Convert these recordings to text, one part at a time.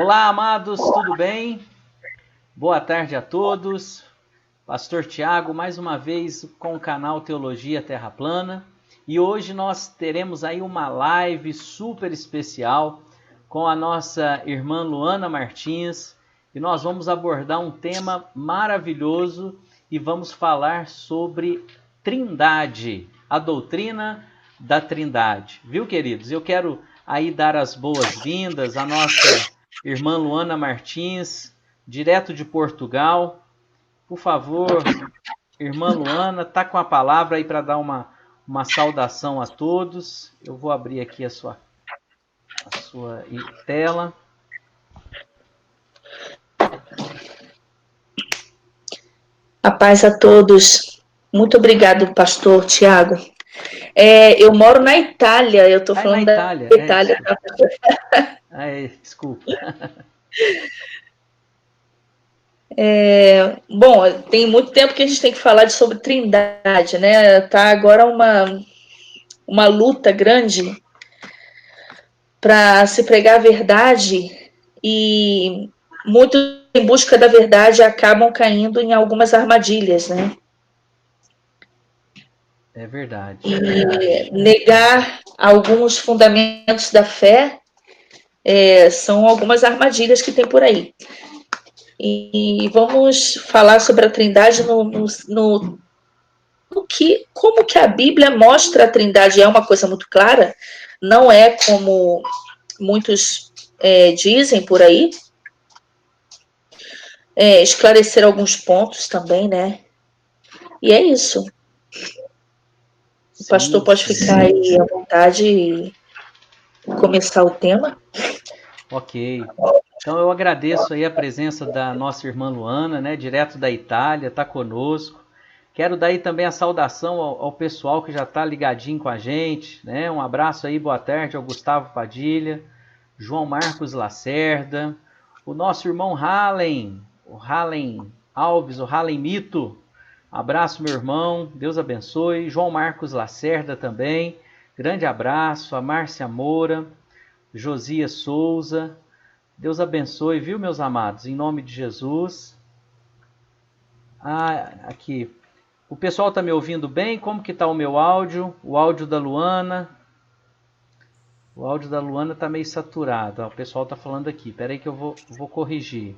Olá, amados, tudo bem? Boa tarde a todos. Pastor Tiago, mais uma vez com o canal Teologia Terra Plana. E hoje nós teremos aí uma live super especial com a nossa irmã Luana Martins. E nós vamos abordar um tema maravilhoso e vamos falar sobre Trindade, a doutrina da Trindade. Viu, queridos? Eu quero aí dar as boas-vindas à nossa irmã Luana Martins, direto de Portugal. Por favor, irmã Luana, tá com a palavra aí para dar uma saudação a todos. Eu vou abrir aqui a sua tela. A paz a todos. Muito obrigado, pastor Tiago. Eu moro na Itália, eu estou falando na Itália. da Itália. Desculpa. Bom, tem muito tempo que a gente tem que falar sobre Trindade, né? Tá agora uma luta grande para se pregar a verdade e muitos em busca da verdade acabam caindo em algumas armadilhas, né? É verdade. E negar alguns fundamentos da fé são algumas armadilhas que tem por aí. E vamos falar sobre a Trindade como que a Bíblia mostra a Trindade. É uma coisa muito clara, não é como muitos dizem por aí. Esclarecer alguns pontos também, né? E é isso. O pastor pode ficar aí à vontade e começar o tema. Ok. Então eu agradeço aí a presença da nossa irmã Luana, né, direto da Itália, está conosco. Quero dar aí também a saudação ao pessoal que já está ligadinho com a gente, né? Um abraço aí, boa tarde ao Gustavo Padilha, João Marcos Lacerda, o nosso irmão Halen, o Halen Alves, o Halen Mito. Abraço, meu irmão, Deus abençoe. João Marcos Lacerda também, grande abraço. A Márcia Moura, Josias Souza, Deus abençoe, viu, meus amados? Em nome de Jesus. Aqui. O pessoal está me ouvindo bem? Como que está o meu áudio? O áudio da Luana. O áudio da Luana está meio saturado. O pessoal está falando aqui. Espera aí que eu vou corrigir.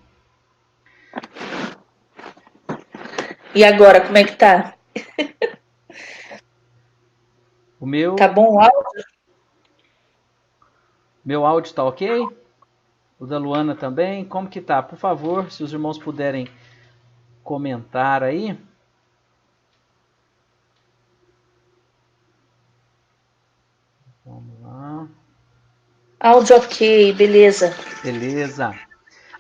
E agora, como é que tá? O meu... Tá bom o áudio? Meu áudio está ok? O da Luana também? Como que tá? Por favor, se os irmãos puderem comentar aí. Vamos lá. Áudio ok, beleza. Beleza.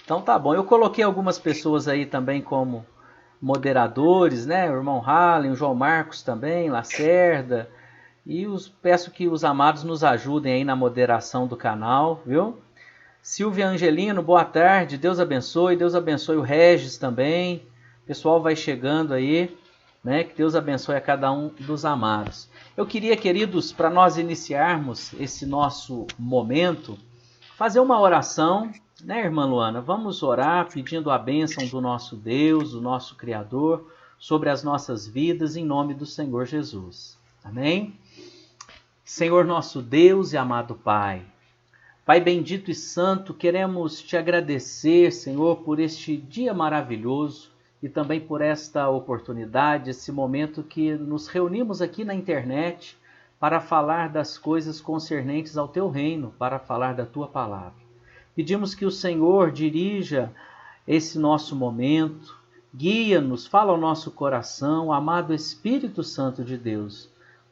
Então tá bom. Eu coloquei algumas pessoas aí também como moderadores, né? O irmão Hallen, o João Marcos também, Lacerda. E peço que os amados nos ajudem aí na moderação do canal, viu? Silvia Angelino, boa tarde. Deus abençoe o Regis também. O pessoal vai chegando aí, né? Que Deus abençoe a cada um dos amados. Eu queria, queridos, para nós iniciarmos esse nosso momento, fazer uma oração, né, irmã Luana? Vamos orar pedindo a bênção do nosso Deus, do nosso Criador, sobre as nossas vidas, em nome do Senhor Jesus. Amém? Senhor nosso Deus e amado Pai, Pai bendito e santo, queremos te agradecer, Senhor, por este dia maravilhoso e também por esta oportunidade, esse momento que nos reunimos aqui na internet para falar das coisas concernentes ao teu reino, para falar da tua palavra. Pedimos que o Senhor dirija esse nosso momento, guia-nos, fala ao nosso coração, amado Espírito Santo de Deus.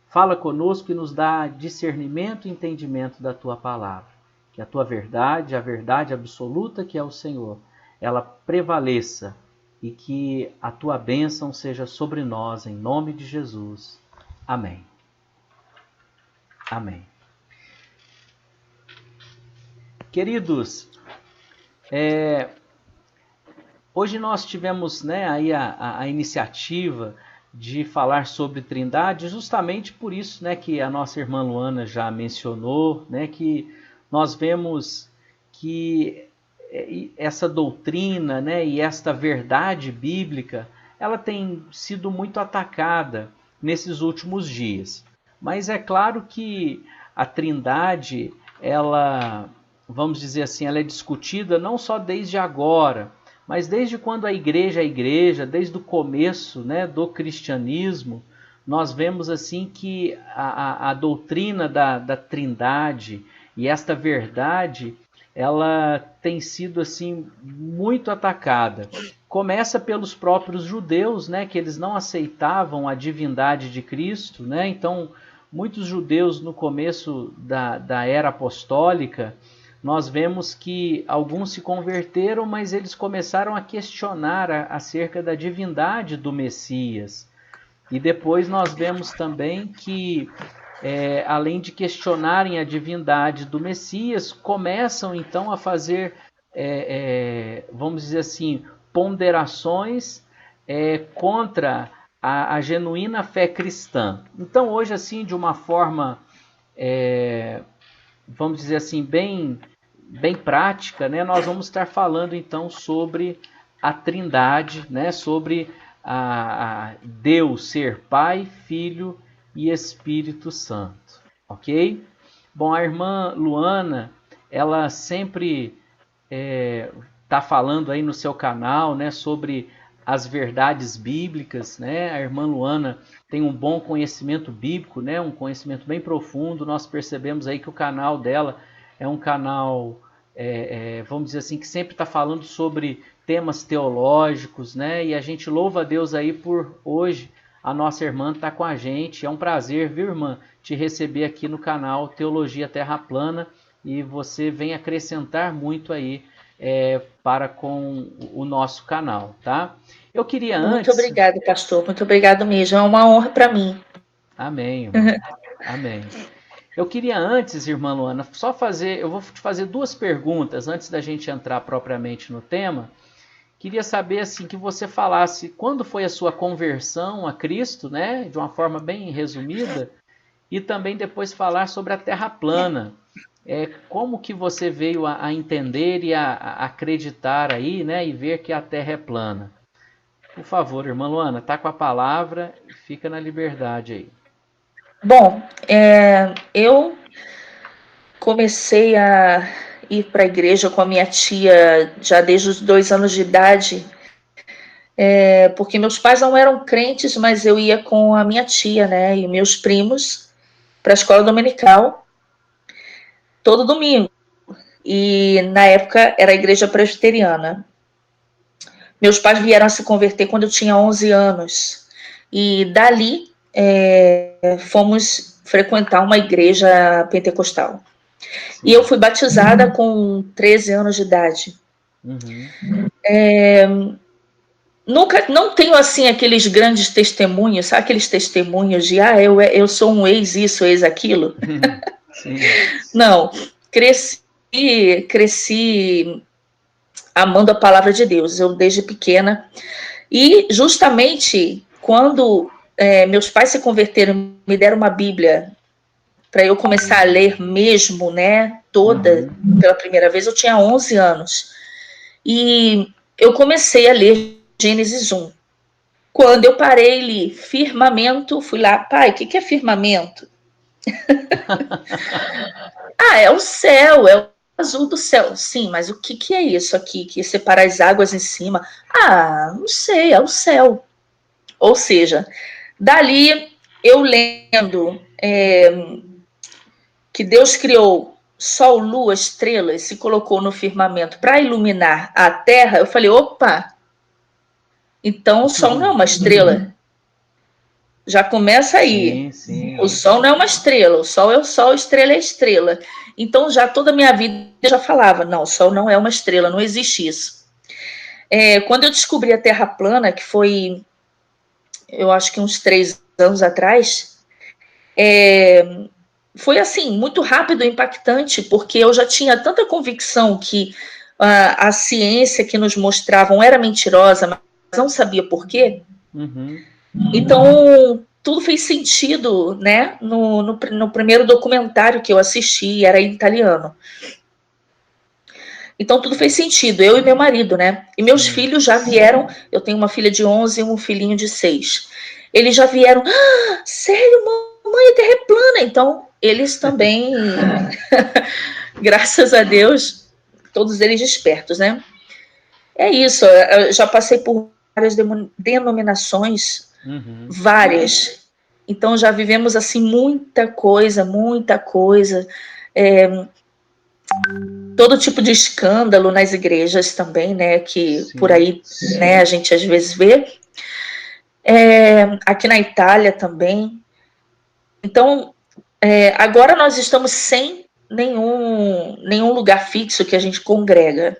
Fala conosco e nos dá discernimento e entendimento da tua palavra. Que a tua verdade, a verdade absoluta que é o Senhor, ela prevaleça e que a tua bênção seja sobre nós, em nome de Jesus. Amém. Amém. Queridos, hoje nós tivemos, né, aí a iniciativa de falar sobre Trindade, justamente por isso, né, que a nossa irmã Luana já mencionou, né, que nós vemos que essa doutrina, né, e esta verdade bíblica, ela tem sido muito atacada nesses últimos dias. Mas é claro que a Trindade, ela, vamos dizer assim, ela é discutida não só desde agora, mas desde quando a igreja, desde o começo, né, do cristianismo, nós vemos assim que a doutrina da Trindade e esta verdade, ela tem sido assim muito atacada. Começa pelos próprios judeus, né, que eles não aceitavam a divindade de Cristo, né? Então, muitos judeus no começo da era apostólica, nós vemos que alguns se converteram, mas eles começaram a questionar acerca da divindade do Messias. E depois nós vemos também que, além de questionarem a divindade do Messias, começam então a fazer, vamos dizer assim, ponderações contra a genuína fé cristã. Então hoje, assim, de uma forma, vamos dizer assim, bem prática, né, nós vamos estar falando então sobre a Trindade, né, sobre a Deus ser Pai, Filho e Espírito Santo, ok? Bom, a irmã Luana, ela sempre está falando aí no seu canal, né, sobre as verdades bíblicas, né? A irmã Luana tem um bom conhecimento bíblico, né, um conhecimento bem profundo. Nós percebemos aí que o canal dela é um canal, vamos dizer assim, que sempre está falando sobre temas teológicos, né? E a gente louva a Deus aí por hoje a nossa irmã estar com a gente. É um prazer, viu, irmã, te receber aqui no canal Teologia Terra Plana, e você vem acrescentar muito aí para com o nosso canal, tá? Eu queria Muito antes... obrigado, pastor. Muito obrigado mesmo. É uma honra para mim. Amém, irmã. Amém. Eu queria antes, irmã Luana, eu vou te fazer duas perguntas antes da gente entrar propriamente no tema. Queria saber assim que você falasse quando foi a sua conversão a Cristo, né, de uma forma bem resumida, e também depois falar sobre a Terra plana. Como que você veio a entender e a acreditar aí, né, e ver que a Terra é plana? Por favor, irmã Luana, tá com a palavra, fica na liberdade aí. Bom, eu comecei a ir para a igreja com a minha tia já desde os 2 anos de idade, porque meus pais não eram crentes, mas eu ia com a minha tia, né, e meus primos para a escola dominical todo domingo. E na época era a igreja presbiteriana. Meus pais vieram a se converter quando eu tinha 11 anos. E dali fomos frequentar uma igreja pentecostal. Sim. E eu fui batizada com 13 anos de idade. Uhum. Não tenho assim aqueles grandes testemunhos, sabe aqueles testemunhos de eu sou um ex isso, ex aquilo? Sim. Não, cresci amando a palavra de Deus, eu desde pequena. E justamente quando meus pais se converteram, me deram uma Bíblia para eu começar a ler mesmo, né, toda, pela primeira vez, eu tinha 11 anos. E eu comecei a ler Gênesis 1. Quando eu parei, li firmamento, fui lá, pai, o que é firmamento? É o céu, é o azul do céu. Sim, mas o que é isso aqui? Que separa as águas em cima? Não sei, é o céu. Ou seja, dali eu lendo que Deus criou sol, lua, estrelas, se colocou no firmamento para iluminar a terra, eu falei, opa, então o sol não é uma estrela. Já começa aí. Sim, sim. O sol não é uma estrela, o sol é o sol, a estrela é a estrela. Então, já toda a minha vida eu já falava, não, o sol não é uma estrela, não existe isso. Quando eu descobri a Terra plana, que foi, eu acho que uns 3 anos atrás, foi assim, muito rápido e impactante, porque eu já tinha tanta convicção que a ciência que nos mostravam era mentirosa, mas não sabia por quê. Uhum. Então, tudo fez sentido, né? No primeiro documentário que eu assisti, era em italiano. Então tudo fez sentido, eu e meu marido, né? E meus filhos já vieram, eu tenho uma filha de 11 e um filhinho de 6. Eles já vieram, sério, mamãe, a Terra é plana. Então eles também, graças a Deus, todos eles despertos, né? É isso, eu já passei por várias denominações, várias. Então já vivemos assim muita coisa, muita coisa. Todo tipo de escândalo nas igrejas também, né? Que por Sim. aí, né, a gente às vezes vê. Aqui na Itália também. Então, agora nós estamos sem nenhum lugar fixo que a gente congrega.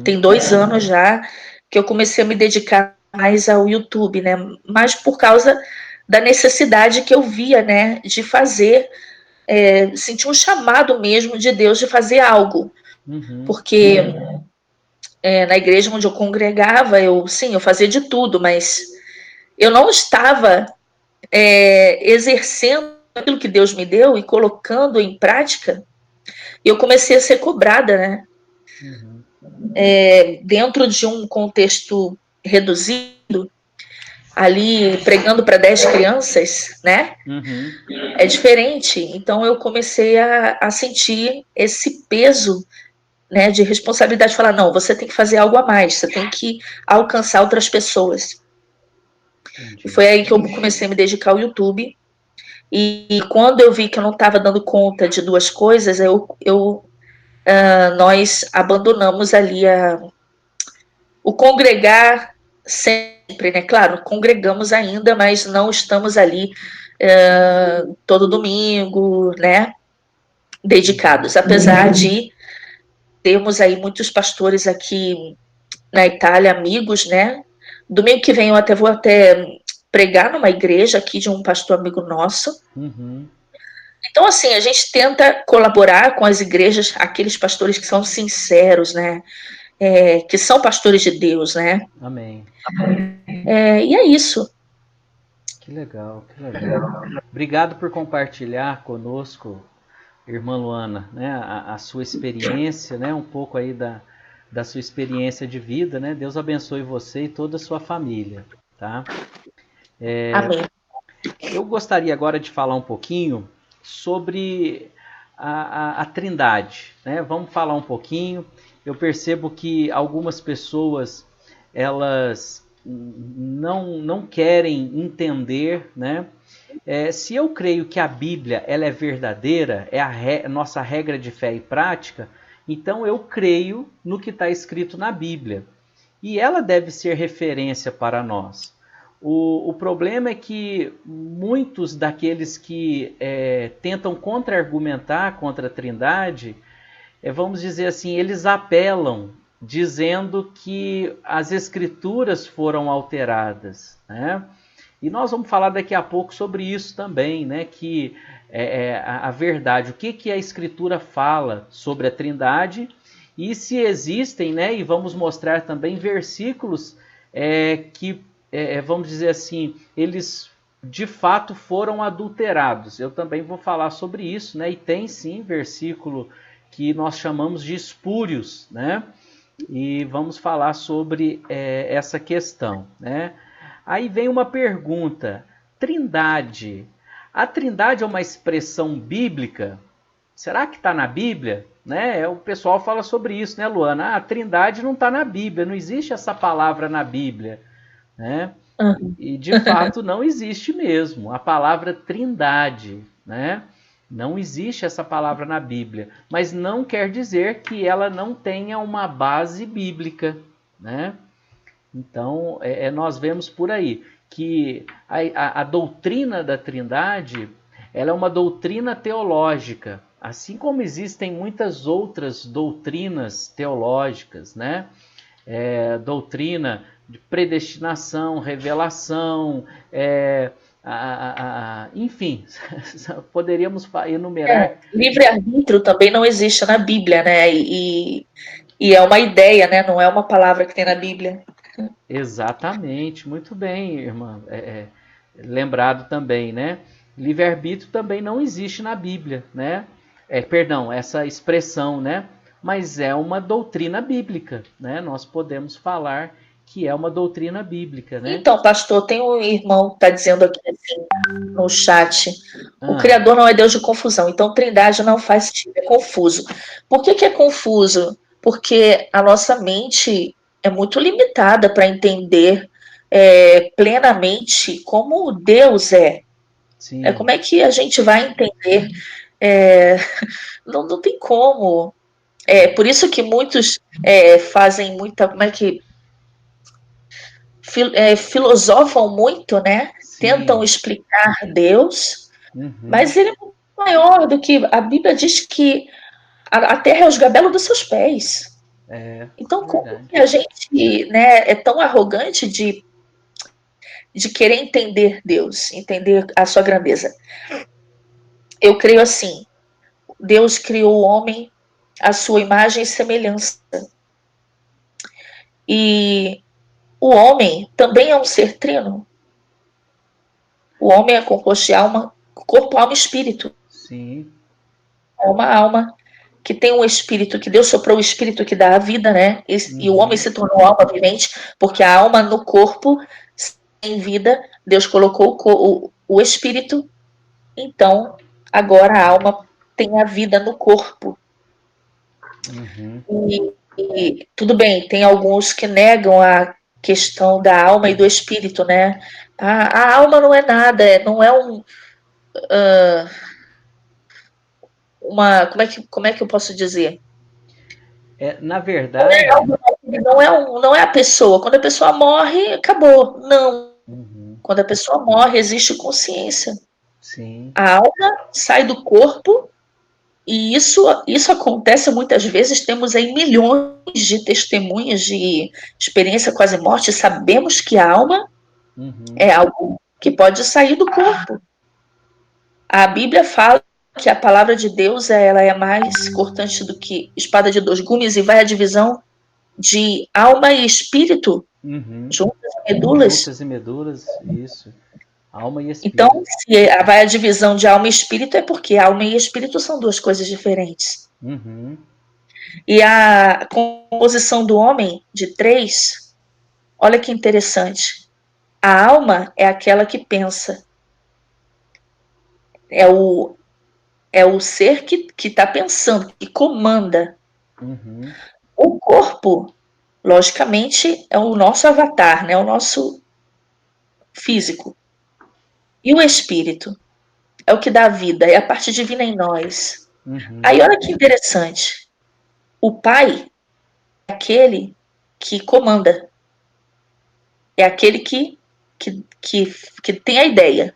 Tem 2 anos já que eu comecei a me dedicar mais ao YouTube, né? Mas por causa da necessidade que eu via, né, de fazer, sentir um chamado mesmo de Deus de fazer algo. Porque na igreja onde eu congregava, eu fazia de tudo, mas eu não estava exercendo aquilo que Deus me deu e colocando em prática. E eu comecei a ser cobrada, né? Dentro de um contexto reduzido, ali pregando para 10 crianças, né? É diferente. Então eu comecei a sentir esse peso, né, de responsabilidade, falar, não, você tem que fazer algo a mais, você tem que alcançar outras pessoas. E foi aí que eu comecei a me dedicar ao YouTube. E quando eu vi que eu não estava dando conta de 2 coisas, nós abandonamos ali o congregar sempre, né? Claro, congregamos ainda, mas não estamos ali todo domingo, né? Dedicados, apesar de termos aí muitos pastores aqui na Itália, amigos, né? Domingo que vem eu vou pregar numa igreja aqui de um pastor amigo nosso. Então, assim, a gente tenta colaborar com as igrejas, aqueles pastores que são sinceros, né? Que são pastores de Deus, né? Amém. E é isso. Que legal, que legal. Obrigado por compartilhar conosco, irmã Luana, né, a sua experiência, né, um pouco aí da sua experiência de vida, né? Deus abençoe você e toda a sua família, tá? Amém. Eu gostaria agora de falar um pouquinho sobre a Trindade, né? Vamos falar um pouquinho. Eu percebo que algumas pessoas elas não querem entender, né? Se eu creio que a Bíblia ela é verdadeira, é a nossa regra de fé e prática, então eu creio no que está escrito na Bíblia. E ela deve ser referência para nós. O problema é que muitos daqueles que tentam contra-argumentar contra a Trindade, vamos dizer assim, eles apelam dizendo que as escrituras foram alteradas, né? E nós vamos falar daqui a pouco sobre isso também, né? Que a verdade, o que a Escritura fala sobre a Trindade e se existem, né? E vamos mostrar também versículos que, vamos dizer assim, eles de fato foram adulterados. Eu também vou falar sobre isso, né? E tem sim versículo que nós chamamos de espúrios, né? E vamos falar sobre essa questão, né? Aí vem uma pergunta: Trindade. A Trindade é uma expressão bíblica? Será que está na Bíblia? Né? O pessoal fala sobre isso, né, Luana? A Trindade não está na Bíblia, não existe essa palavra na Bíblia, né? E de fato não existe mesmo a palavra Trindade, né? Não existe essa palavra na Bíblia, mas não quer dizer que ela não tenha uma base bíblica, né? Então, nós vemos por aí que a doutrina da Trindade ela é uma doutrina teológica, assim como existem muitas outras doutrinas teológicas, né? Doutrina de predestinação, revelação, enfim, poderíamos enumerar. Livre-arbítrio também não existe na Bíblia, né? E é uma ideia, né? Não é uma palavra que tem na Bíblia. Exatamente, muito bem, irmã. Lembrado também, né? Livre-arbítrio também não existe na Bíblia, né? Perdão, essa expressão, né? mas é uma doutrina bíblica, né? Nós podemos falar que é uma doutrina bíblica, né? Então, pastor, tem um irmão que está dizendo aqui assim, no chat, o Ah, Criador não é Deus de confusão, então Trindade não faz sentido, é confuso. Por que é confuso? Porque a nossa mente é muito limitada para entender plenamente como Deus é. sim. Como é que a gente vai entender? É, não tem como. Por isso que muitos fazem muita. Como é que. Filosofam muito, né? Tentam Sim. explicar Deus, Uhum. mas ele é muito maior do que. A Bíblia diz que a terra é os gabelos dos seus pés. É Então, como verdade. que a gente, né, é tão arrogante de querer entender Deus, entender a sua grandeza? Eu creio assim: Deus criou o homem à sua imagem e semelhança. E o homem também é um ser trino. O homem é composto de alma, corpo, alma e espírito. Sim. É uma alma que tem um espírito, que Deus soprou o espírito que dá a vida, né? E o homem Uhum. se tornou alma vivente, porque a alma no corpo, sem vida, Deus colocou o espírito, então agora a alma tem a vida no corpo. Uhum. E tudo bem, tem alguns que negam a questão da alma e do espírito, né? A alma não é nada, não é uma. Como é que eu posso dizer? Na verdade. Não é a pessoa. Quando a pessoa morre, acabou. Não. Uhum. Quando a pessoa morre, existe consciência. Sim. A alma sai do corpo e isso acontece muitas vezes. Temos aí milhões de testemunhas de experiência quase morte. Sabemos que a alma Uhum. é algo que pode sair do corpo. A Bíblia fala que a palavra de Deus ela é mais cortante do que espada de dois gumes e vai à divisão de alma e espírito, Uhum. juntas e medulas. Juntas e medulas, isso. Alma e Então, espírito. se vai a divisão de alma e espírito, é porque alma e espírito são duas coisas diferentes. Uhum. E a composição do homem, de três, olha que interessante. A alma é aquela que pensa, é o ser que está pensando, que comanda. Uhum. O corpo, logicamente, é o nosso avatar, né? O nosso físico. E o espírito é o que dá vida, é a parte divina em nós. Uhum. Aí olha que interessante. O pai é aquele que comanda, é aquele que tem a ideia.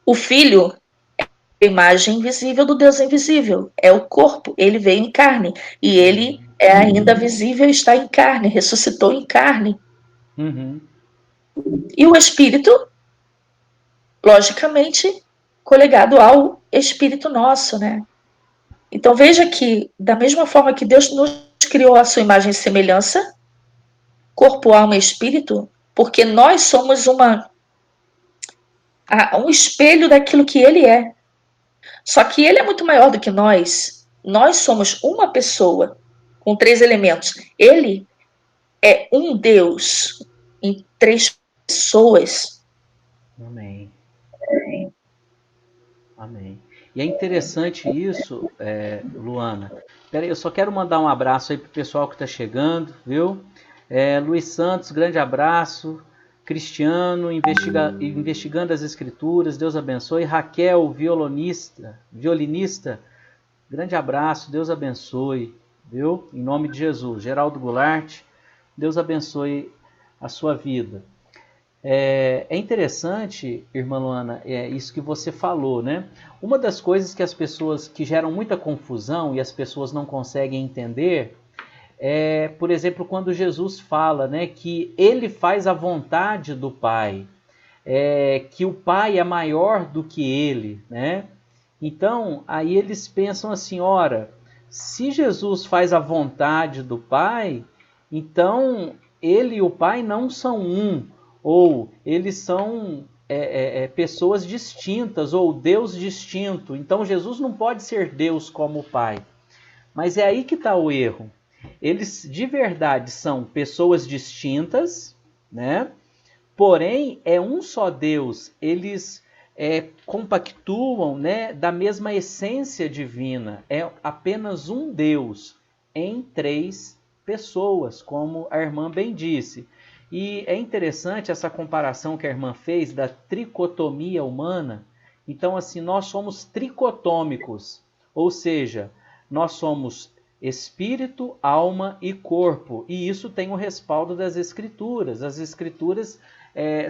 O filho é a imagem invisível do Deus invisível, é o corpo, ele veio em carne e ele é ainda visível, está em carne, ressuscitou em carne. Uhum. E o espírito, logicamente, coligado ao espírito nosso, né? Então veja que, da mesma forma que Deus nos criou a sua imagem e semelhança, corpo, alma e espírito, porque nós somos um espelho daquilo que ele é. Só que ele é muito maior do que nós. Nós somos uma pessoa com três elementos. Ele é um Deus em três pessoas. Amém. Amém. E é interessante isso, Luana. Peraí, eu só quero mandar um abraço aí pro pessoal que está chegando, viu? Luiz Santos, grande abraço. Cristiano, investigando as escrituras, Deus abençoe. Raquel, violinista, grande abraço, Deus abençoe, viu? Em nome de Jesus. Geraldo Goulart, Deus abençoe a sua vida. É interessante, irmã Luana, isso que você falou, né? Uma das coisas que as pessoas que geram muita confusão e as pessoas não conseguem entender é, por exemplo, quando Jesus fala, né, que ele faz a vontade do Pai, que o Pai é maior do que ele, né? Então, aí eles pensam assim, ora, se Jesus faz a vontade do Pai, então ele e o Pai não são um, ou eles são pessoas distintas, ou Deus distinto. Então Jesus não pode ser Deus como o Pai. Mas é aí que está o erro. Eles de verdade são pessoas distintas, né? Porém, é um só Deus. Eles compactuam, né, da mesma essência divina. É apenas um Deus em três pessoas, como a irmã bem disse. E é interessante essa comparação que a irmã fez da tricotomia humana. Então, assim, nós somos tricotômicos, ou seja, nós somos espírito, alma e corpo. E isso tem o respaldo das Escrituras. As Escrituras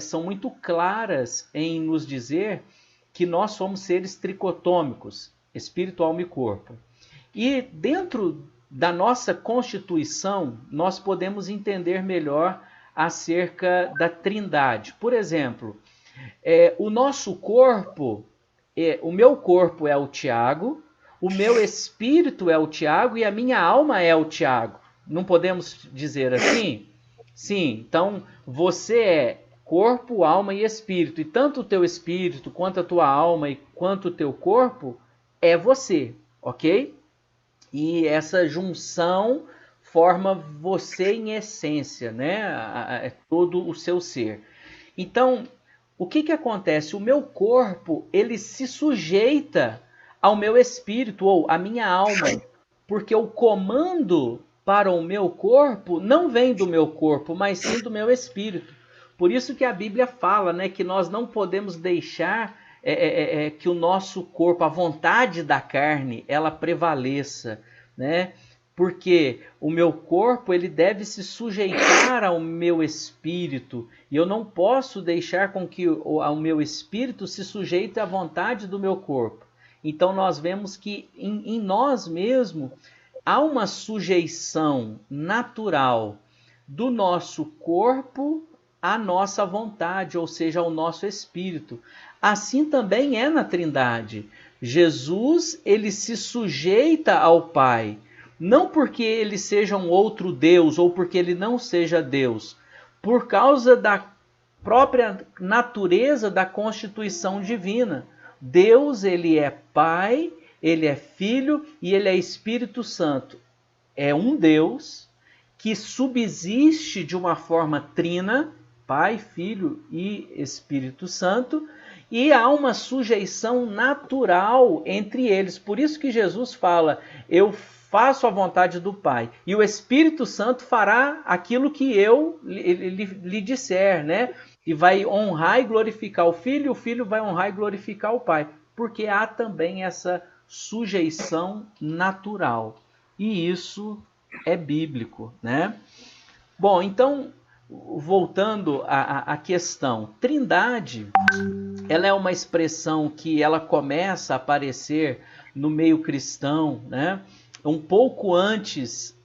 são muito claras em nos dizer que nós somos seres tricotômicos, espírito, alma e corpo. E dentro da nossa constituição, nós podemos entender melhor acerca da Trindade. Por exemplo, o nosso corpo, o meu corpo é o Tiago, o meu espírito é o Tiago e a minha alma é o Tiago. Não podemos dizer assim? Sim, então você é corpo, alma e espírito. E tanto o teu espírito, quanto a tua alma e quanto o teu corpo é você, ok? E essa junção forma você em essência, né? Todo o seu ser. Então, o que acontece? O meu corpo, ele se sujeita ao meu espírito ou à minha alma, porque o comando para o meu corpo não vem do meu corpo, mas sim do meu espírito. Por isso que a Bíblia fala, né, que nós não podemos deixar que o nosso corpo, a vontade da carne, ela prevaleça, né? Porque o meu corpo ele deve se sujeitar ao meu espírito e eu não posso deixar com que o meu espírito se sujeite à vontade do meu corpo. Então nós vemos que em nós mesmos há uma sujeição natural do nosso corpo à nossa vontade, ou seja, ao nosso espírito. Assim também é na Trindade. Jesus, ele se sujeita ao Pai, não porque ele seja um outro Deus ou porque ele não seja Deus, por causa da própria natureza da constituição divina. Deus, ele é Pai, ele é Filho e ele é Espírito Santo. É um Deus que subsiste de uma forma trina, Pai, Filho e Espírito Santo, e há uma sujeição natural entre eles. Por isso que Jesus fala, eu faço a vontade do Pai, e o Espírito Santo fará aquilo que eu lhe disser, né? E vai honrar e glorificar o Filho, e o Filho vai honrar e glorificar o Pai, porque há também essa sujeição natural. E isso é bíblico, né? Bom, então, voltando à questão, Trindade, ela é uma expressão que ela começa a aparecer no meio cristão, né? Um pouco antes,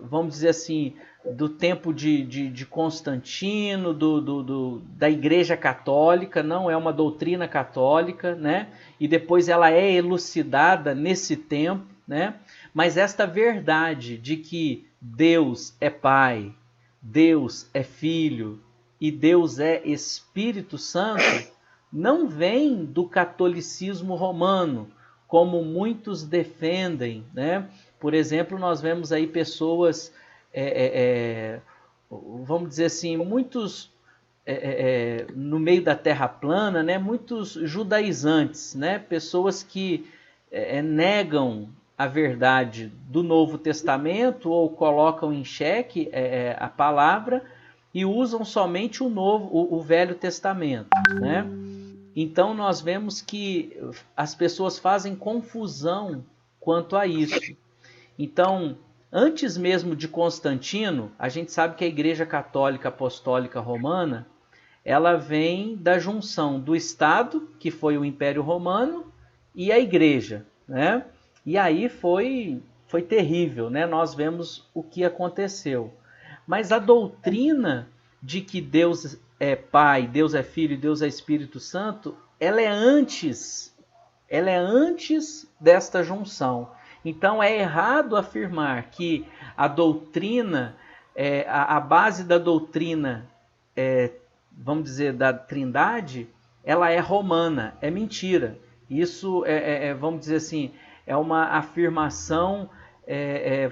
vamos dizer assim, do tempo de Constantino, da Igreja Católica, não é uma doutrina católica, né? E depois ela é elucidada nesse tempo, né? Mas esta verdade de que Deus é Pai, Deus é Filho e Deus é Espírito Santo não vem do catolicismo romano, como muitos defendem, né? Por exemplo, nós vemos aí pessoas, vamos dizer assim, muitos no meio da terra plana, né? Muitos judaizantes, né? Pessoas que negam a verdade do Novo Testamento ou colocam em xeque a palavra e usam somente o Velho Testamento, né? Então nós vemos que as pessoas fazem confusão quanto a isso. Então, antes mesmo de Constantino, a gente sabe que a Igreja Católica Apostólica Romana, ela vem da junção do Estado, que foi o Império Romano, e a Igreja, né? E aí foi terrível, né? Nós vemos o que aconteceu. Mas a doutrina de que Deus é Pai, Deus é Filho e Deus é Espírito Santo, ela é antes desta junção. Então é errado afirmar que a doutrina, a base da doutrina, vamos dizer, da Trindade, ela é romana. É mentira. Isso vamos dizer assim, é uma afirmação,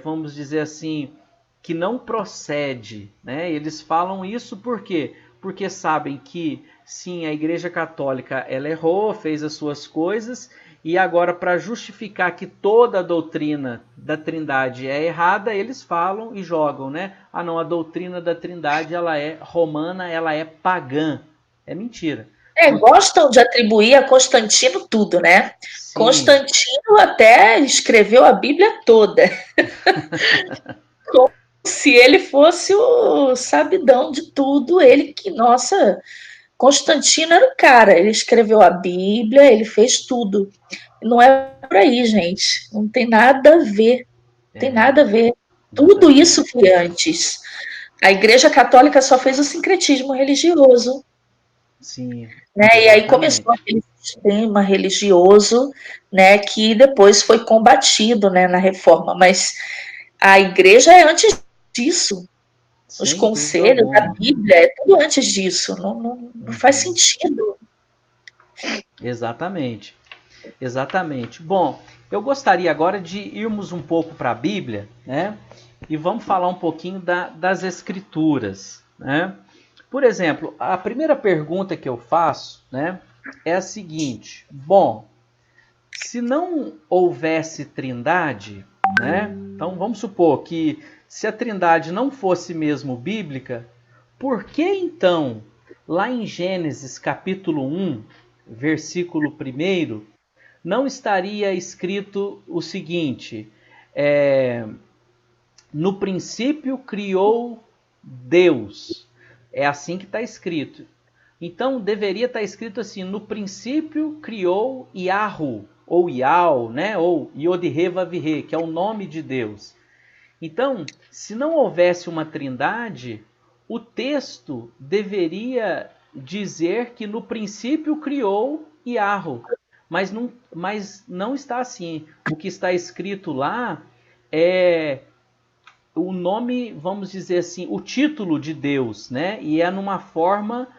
vamos dizer assim, que não procede, né? Eles falam isso por quê? Porque sabem que, sim, a Igreja Católica ela errou, fez as suas coisas, e agora, para justificar que toda a doutrina da Trindade é errada, eles falam e jogam, né? Ah, não, a doutrina da Trindade ela é romana, ela é pagã. É mentira. Gostam de atribuir a Constantino tudo, né? Sim. Constantino até escreveu a Bíblia toda. Como se ele fosse o sabidão de tudo. Ele que, nossa, Constantino era o cara. Ele escreveu a Bíblia, ele fez tudo. Não é por aí, gente. Não tem nada a ver. Tem nada a ver. Nada a Tudo ver. isso foi antes. A Igreja Católica só fez o sincretismo religioso. Sim, Né? E aí começou exatamente. aquele sistema religioso, né, que depois foi combatido, né, na reforma. Mas a igreja é antes disso. Os Sem dúvida conselhos, a alguma. Bíblia, é tudo antes disso. Não faz Uhum. sentido. Exatamente. Exatamente. Bom, eu gostaria agora de irmos um pouco para a Bíblia, né? E vamos falar um pouquinho das Escrituras, né? Por exemplo, a primeira pergunta que eu faço, né, é a seguinte: bom, se não houvesse Trindade, né? Então vamos supor que se a Trindade não fosse mesmo bíblica, por que então, lá em Gênesis capítulo 1, versículo 1, não estaria escrito o seguinte: no princípio criou Deus. É assim que está escrito. Então deveria estar escrito assim: no princípio criou Yahu, ou Yao, né? Ou Yod-He-Vav-He, que é o nome de Deus. Então, se não houvesse uma trindade, o texto deveria dizer que no princípio criou Yahu. Mas não está assim. O que está escrito lá é o nome, vamos dizer assim, o título de Deus, né? E é numa forma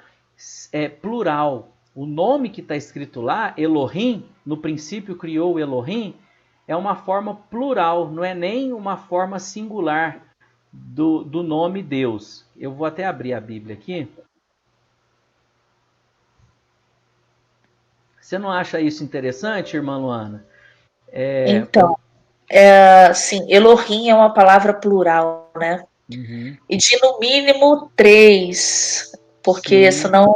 plural. O nome que está escrito lá, Elohim, no princípio criou Elohim, é uma forma plural, não é nem uma forma singular do nome Deus. Eu vou até abrir a Bíblia aqui. Você não acha isso interessante, irmã Luana? Então, assim, Elohim é uma palavra plural, né? Uhum, E de no mínimo três, porque sim, senão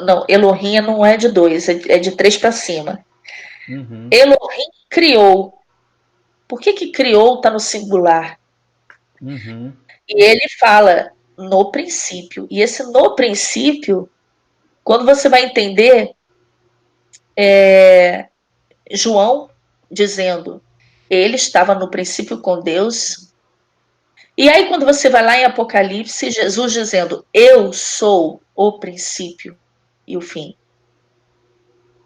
não, Elohim não é de dois, é de três para cima. uhum, Elohim criou. Por que criou está no singular? uhum, E ele fala no princípio. E esse no princípio, quando você vai entender, João dizendo, ele estava no princípio com Deus. E aí, quando você vai lá em Apocalipse, Jesus dizendo, eu sou o princípio e o fim.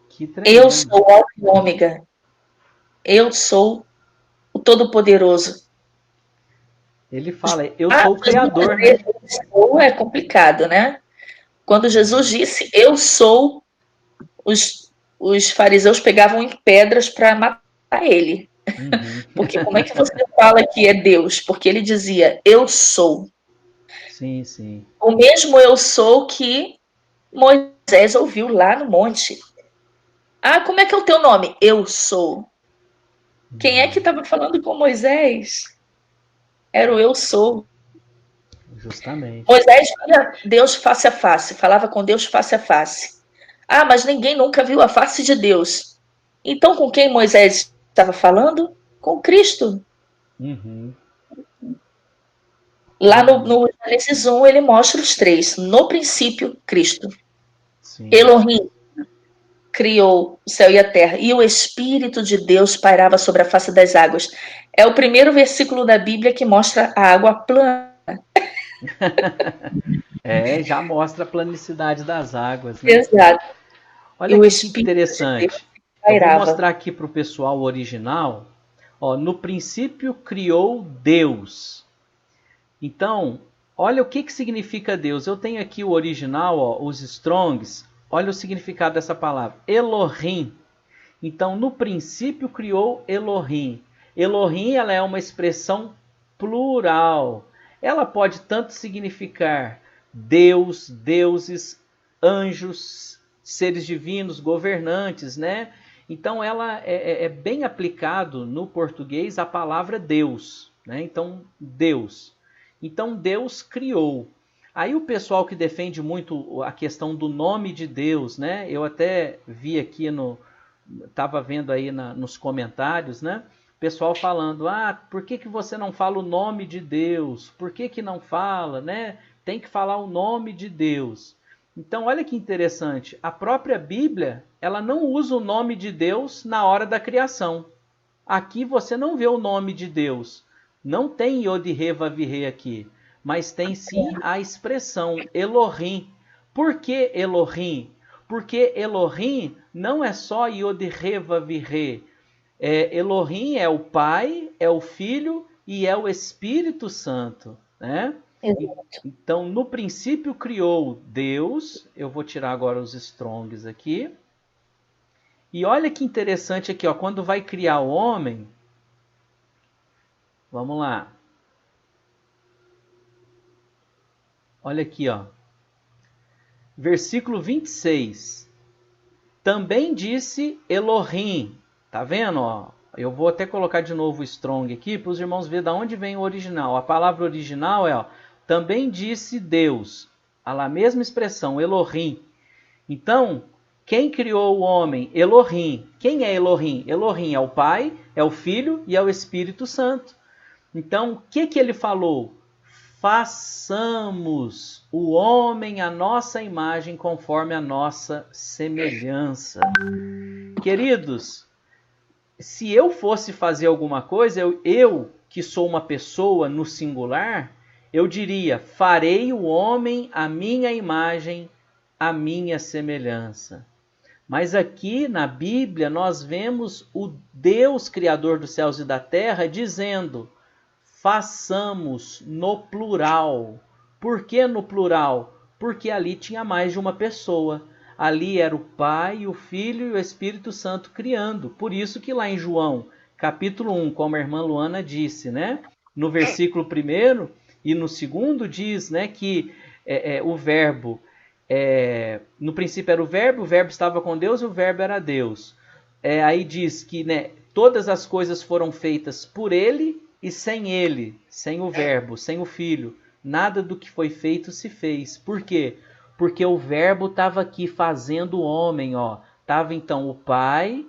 que Eu tremendo. sou o Alfa e Ômega. Eu sou o Todo-Poderoso. Ele fala, eu sou o Jesus Criador, dizer né? eu sou é complicado, né? Quando Jesus disse eu sou, os fariseus pegavam em pedras para matar ele. Uhum. Porque como é que você fala que é Deus? Porque ele dizia eu sou. Sim, sim. O mesmo eu sou que Moisés ouviu lá no monte. Ah, como é que é o teu nome? Eu sou. Quem é que estava falando com Moisés? Era o eu sou. Justamente. Moisés via Deus face a face, falava com Deus face a face. Ah, mas ninguém nunca viu a face de Deus. Então, com quem Moisés estava falando? Com Cristo. Uhum. Lá Tremendo. no Gênesis 1, ele mostra os três. No princípio, Cristo. Sim. Elohim criou o céu e a terra, e o Espírito de Deus pairava sobre a face das águas. É o primeiro versículo da Bíblia que mostra a água plana. Já mostra a planicidade das águas, né? Exato. E Olha o aqui que Espírito de Deus interessante. Eu vou pairava. mostrar aqui para o pessoal o original. Ó, no princípio criou Deus. Então, olha o que significa Deus. Eu tenho aqui o original, ó, os Strongs. Olha o significado dessa palavra. Elohim. Então, no princípio criou Elohim. Elohim, ela é uma expressão plural. Ela pode tanto significar Deus, deuses, anjos, seres divinos, governantes, né? Então, ela é bem aplicado no português a palavra Deus, né? Então, Deus. Então, Deus criou. Aí o pessoal que defende muito a questão do nome de Deus, né? Eu até vi aqui estava vendo aí nos comentários, né? Pessoal falando, por que você não fala o nome de Deus? Por que não fala, né? Tem que falar o nome de Deus. Então, olha que interessante, a própria Bíblia, ela não usa o nome de Deus na hora da criação. Aqui você não vê o nome de Deus. Não tem Yod-Heh-Vav-Heh aqui, mas tem sim a expressão Elohim. Por que Elohim? Porque Elohim não é só Yod-Heh-Vav-Heh. Elohim é o Pai, é o Filho e é o Espírito Santo, né? Então, no princípio criou Deus. Eu vou tirar agora os Strongs aqui. E olha que interessante aqui, ó, quando vai criar o homem. Vamos lá. Olha aqui, ó. Versículo 26. Também disse Elohim. Tá vendo, ó? Eu vou até colocar de novo o Strong aqui para os irmãos verem de onde vem o original. A palavra original é, ó, também disse Deus. A mesma expressão, Elohim. Então, quem criou o homem? Elohim. Quem é Elohim? Elohim é o Pai, é o Filho e é o Espírito Santo. Então, o que ele falou? Façamos o homem à nossa imagem conforme a nossa semelhança. Queridos, se eu fosse fazer alguma coisa, eu que sou uma pessoa no singular, eu diria, farei o homem à minha imagem, à minha semelhança. Mas aqui na Bíblia nós vemos o Deus Criador dos céus e da terra dizendo, façamos no plural. Por que no plural? Porque ali tinha mais de uma pessoa. Ali era o Pai, o Filho e o Espírito Santo criando. Por isso que lá em João, capítulo 1, como a irmã Luana disse, né? No versículo 1 e no 2 diz, né, que o verbo, no princípio era o verbo estava com Deus e o verbo era Deus. Aí diz que, né, todas as coisas foram feitas por ele e sem ele, sem o verbo, sem o filho. Nada do que foi feito se fez. Por quê? Porque o verbo estava aqui fazendo o homem, ó. Estava então o Pai,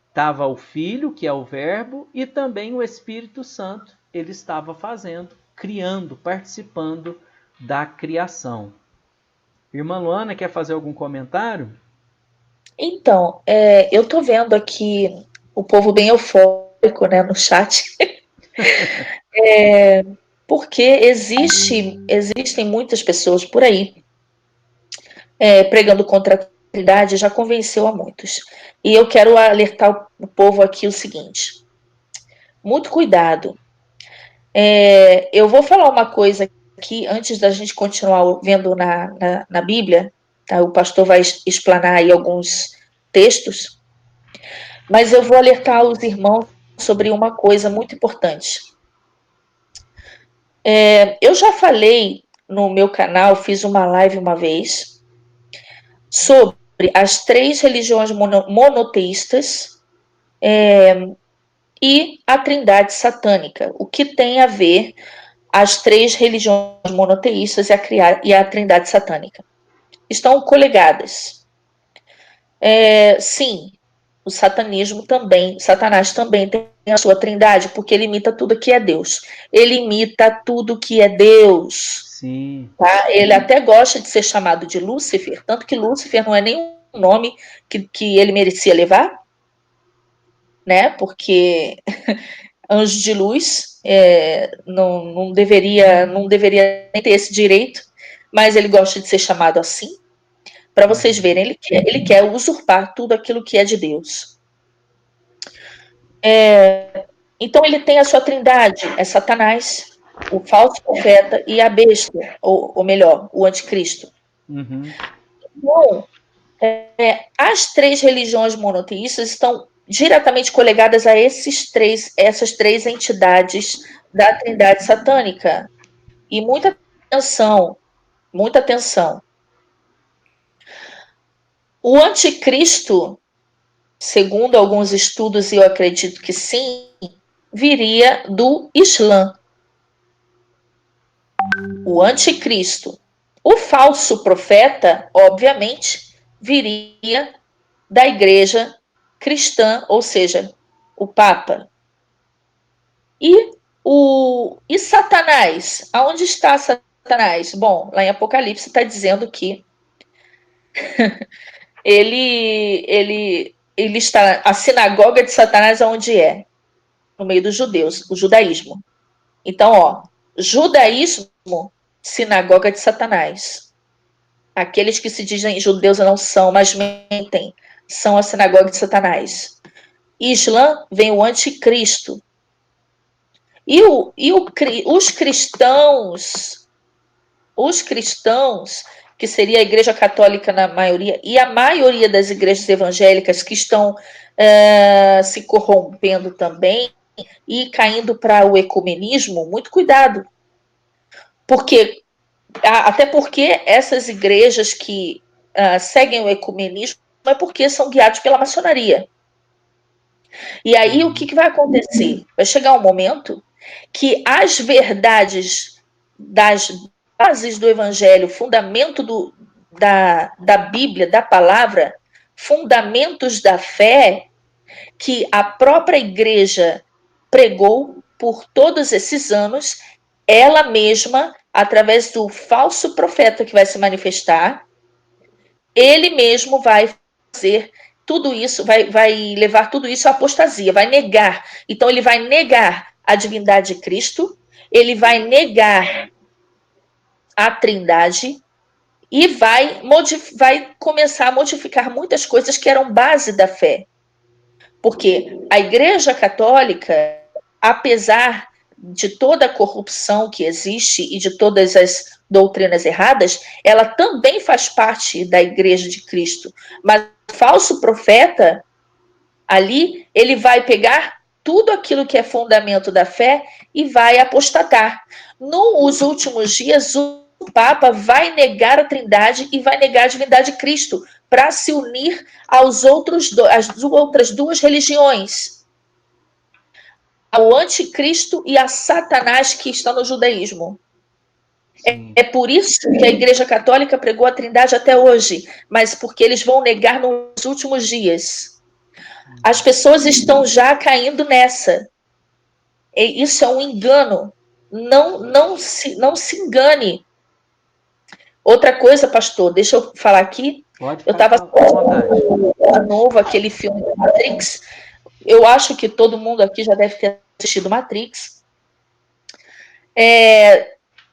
estava o Filho, que é o verbo, e também o Espírito Santo. Ele estava fazendo, criando, participando da criação. Irmã Luana, quer fazer algum comentário? Então, eu estou vendo aqui o povo bem eufórico, né, no chat. Porque existem muitas pessoas por aí pregando contra a Trindade, já convenceu a muitos. E eu quero alertar o povo aqui o seguinte: muito cuidado. Eu vou falar uma coisa aqui antes da gente continuar vendo na Bíblia. Tá? O pastor vai explanar aí alguns textos, mas eu vou alertar os irmãos sobre uma coisa muito importante. Eu já falei no meu canal, fiz uma live uma vez, sobre as 3 religiões monoteístas e a trindade satânica. O que tem a ver as 3 religiões monoteístas e a trindade satânica? Estão coligadas. Sim, o satanismo também, Satanás também tem a sua trindade, porque ele imita tudo que é Deus. Ele imita tudo que é Deus. Sim. Tá? Ele até gosta de ser chamado de Lúcifer, tanto que Lúcifer não é nem um nome que ele merecia levar, né? Porque anjo de luz não deveria nem ter esse direito, mas ele gosta de ser chamado assim. Para vocês verem, ele quer usurpar tudo aquilo que é de Deus. Então ele tem a sua trindade, é Satanás, o falso profeta e a besta, ou melhor, o anticristo. Uhum. Então, As três religiões monoteístas estão diretamente coligadas a essas três entidades da Trindade satânica. E muita atenção, muita atenção. O anticristo, segundo alguns estudos, e eu acredito que sim, viria do Islã. O anticristo. O falso profeta, obviamente, viria da igreja cristã, ou seja, o Papa. E Satanás? Aonde está Satanás? Bom, lá em Apocalipse está dizendo que ele está. A sinagoga de Satanás aonde é? No meio dos judeus, o judaísmo. Então, ó, judaísmo, sinagoga de Satanás. Aqueles que se dizem judeus não são, mas mentem, são a sinagoga de Satanás. Islã vem o anticristo. Os cristãos, que seria a Igreja Católica na maioria, e a maioria das igrejas evangélicas que estão se corrompendo também e caindo para o ecumenismo, muito cuidado. Até porque essas igrejas que seguem o ecumenismo é porque são guiados pela maçonaria. E aí o que vai acontecer? Vai chegar um momento que as verdades das bases do evangelho, fundamento da Bíblia, da palavra, fundamentos da fé, que a própria igreja pregou por todos esses anos, ela mesma, através do falso profeta que vai se manifestar, ele mesmo vai fazer tudo isso, vai levar tudo isso à apostasia, vai negar. Então, ele vai negar a divindade de Cristo, ele vai negar a Trindade e vai começar a modificar muitas coisas que eram base da fé. Porque a Igreja Católica, apesar de toda a corrupção que existe e de todas as doutrinas erradas, ela também faz parte da Igreja de Cristo. Mas o falso profeta, ali, ele vai pegar tudo aquilo que é fundamento da fé e vai apostatar. Nos últimos dias, o Papa vai negar a Trindade e vai negar a divindade de Cristo para se unir às outras duas religiões, ao anticristo e a Satanás que está no judaísmo. É por isso que a Igreja Católica pregou a Trindade até hoje, mas porque eles vão negar nos últimos dias. As pessoas estão já caindo nessa. E isso é um engano. Não se engane. Outra coisa, pastor, deixa eu falar aqui. Eu estava de novo aquele filme Matrix. Eu acho que todo mundo aqui já deve ter assistido Matrix.